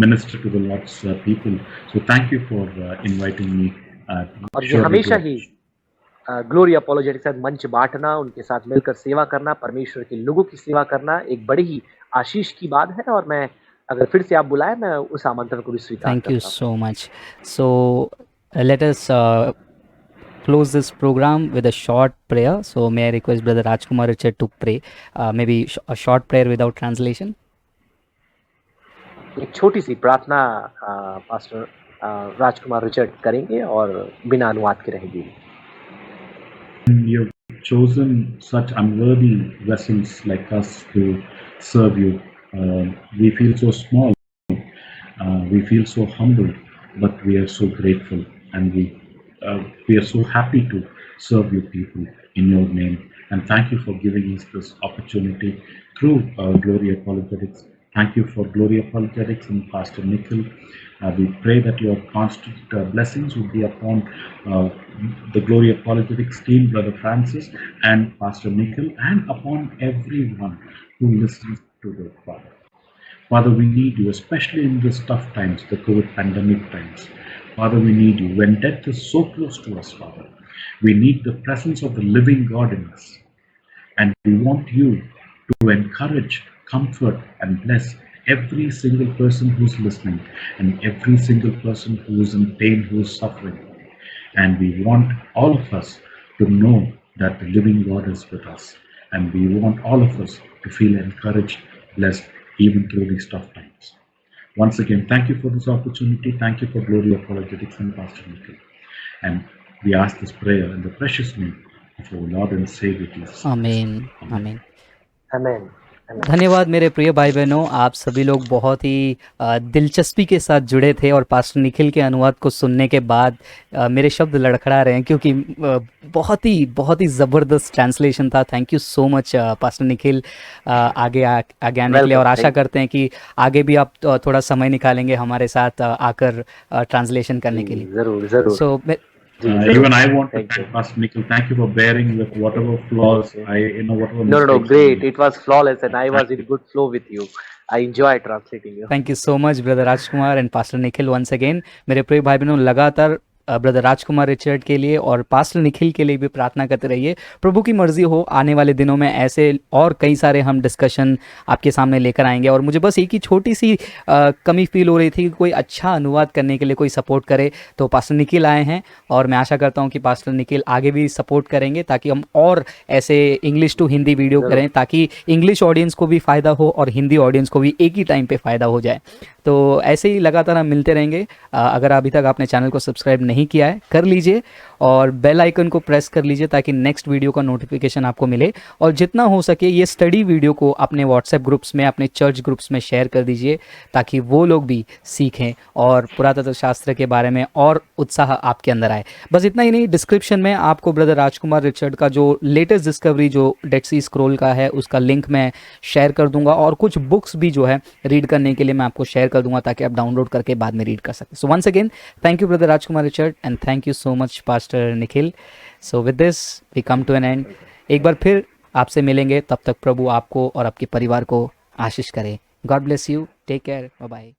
minister to the Lord's people. So thank you for inviting me. और ये Surely हमेशा do. ही ग्लोरी अपोलोजेटिक्स के साथ मंच बांटना, उनके साथ मिलकर सेवा करना, परमेश्वर के लोगों की सेवा करना एक बड़ी ही आशीष की बात है, और मैं अगर फिर से आप बुलाएं, मैं उस आमंत्रण को भी स्वीकार thank you करता हूं। so much. So let us close this program with a short prayer. So may I request Brother Rajkumar Richard to pray, maybe a short prayer without translation. एक छोटी सी प्रार्थना पास्टर राजकुमार रिचर्ड करेंगे और बिना अनुवाद के रहेगी। You've chosen such unworthy vessels like us to serve you. We feel so small, we feel so humbled, but we are so grateful, and we are so happy to serve you people in your name. And thank you for giving us this opportunity through Glory Apologetics. Thank you for Glory Apologetics and Pastor Nikhil. We pray that your constant blessings would be upon the Glory Apologetics team, Brother Francis and Pastor Nikhil, and upon everyone who listens to the Father. Father, we need you, especially in these tough times, the COVID pandemic times. Father, we need you. When death is so close to us, Father, we need the presence of the living God in us. And we want you to encourage, comfort, and bless every single person who's listening, and every single person who is in pain, who is suffering. And we want all of us to know that the living God is with us. And we want all of us to feel encouraged, blessed, even through these tough times. Once again, thank you for this opportunity. Thank you for Glory Apologetics and Pastor Nikhil. And we ask this prayer in the precious name of our Lord and Savior Jesus. Amen. Amen. आमेन। धन्यवाद मेरे प्रिय भाई बहनों, आप सभी लोग बहुत ही दिलचस्पी के साथ जुड़े थे, और पास्टर निखिल के अनुवाद को सुनने के बाद मेरे शब्द लड़खड़ा रहे हैं, क्योंकि बहुत ही ज़बरदस्त ट्रांसलेशन था। Thank you so much pastor Nikhil, आगे आने के लिए, और आशा करते हैं कि आगे भी आप थोड़ा समय निकालेंगे हमारे साथ आकर ट्रांसलेशन करने के लिए। जरूर जरूर। सो Even I want to thank Pastor Nikhil. Thank you for bearing with whatever flaws whatever No, mistakes. great. It was flawless, and I was in good flow with you. I enjoyed translating you. Thank you so much brother Rajkumar and pastor Nikhil once again. मेरे प्रिय भाई बहनों, लगातार brother Rajkumar Richard के लिए और pastor Nikhil के लिए भी प्रार्थना करते रहिए। प्रभु की मर्जी हो, आने वाले दिनों में ऐसे और कई सारे हम डिस्कशन आपके सामने लेकर आएंगे। और मुझे बस एक ही छोटी सी कमी फील हो रही थी कि कोई अच्छा अनुवाद करने के लिए कोई सपोर्ट करे, तो पास्टर निखिल आए हैं, और मैं आशा करता हूं कि पास्टर निखिल आगे भी सपोर्ट करेंगे, ताकि हम और ऐसे इंग्लिश टू हिंदी वीडियो करें, ताकि इंग्लिश ऑडियंस को भी फ़ायदा हो और हिंदी ऑडियंस को भी एक ही टाइम पे फ़ायदा हो जाए। तो ऐसे ही लगातार हम मिलते रहेंगे। अगर अभी तक आपने चैनल को सब्सक्राइब नहीं किया है कर लीजिए, और बेल आइकन को प्रेस कर लीजिए ताकि नेक्स्ट वीडियो का नोटिफिकेशन आपको मिले। और जितना हो सके ये स्टडी वीडियो को अपने व्हाट्सएप ग्रुप्स में, अपने चर्च ग्रुप्स में शेयर कर दीजिए ताकि वो लोग भी सीखें और पुरातत्व शास्त्र के बारे में और उत्साह आपके अंदर आए। बस इतना ही नहीं, डिस्क्रिप्शन में आपको ब्रदर राजकुमार रिचर्ड का जो लेटेस्ट डिस्कवरी जो डेड सी स्क्रॉल का है उसका लिंक मैं शेयर कर दूंगा, और कुछ बुक्स भी जो है रीड करने के लिए मैं आपको शेयर कर दूंगा ताकि आप डाउनलोड करके बाद में रीड कर सकते। So once again thank you brother Rajkumar Richard and thank you so much pastor Nikhil. So with this we come to an end. एक बार फिर आपसे मिलेंगे, तब तक प्रभु आपको और आपके परिवार को आशीष करे। God bless you, take care, bye bye.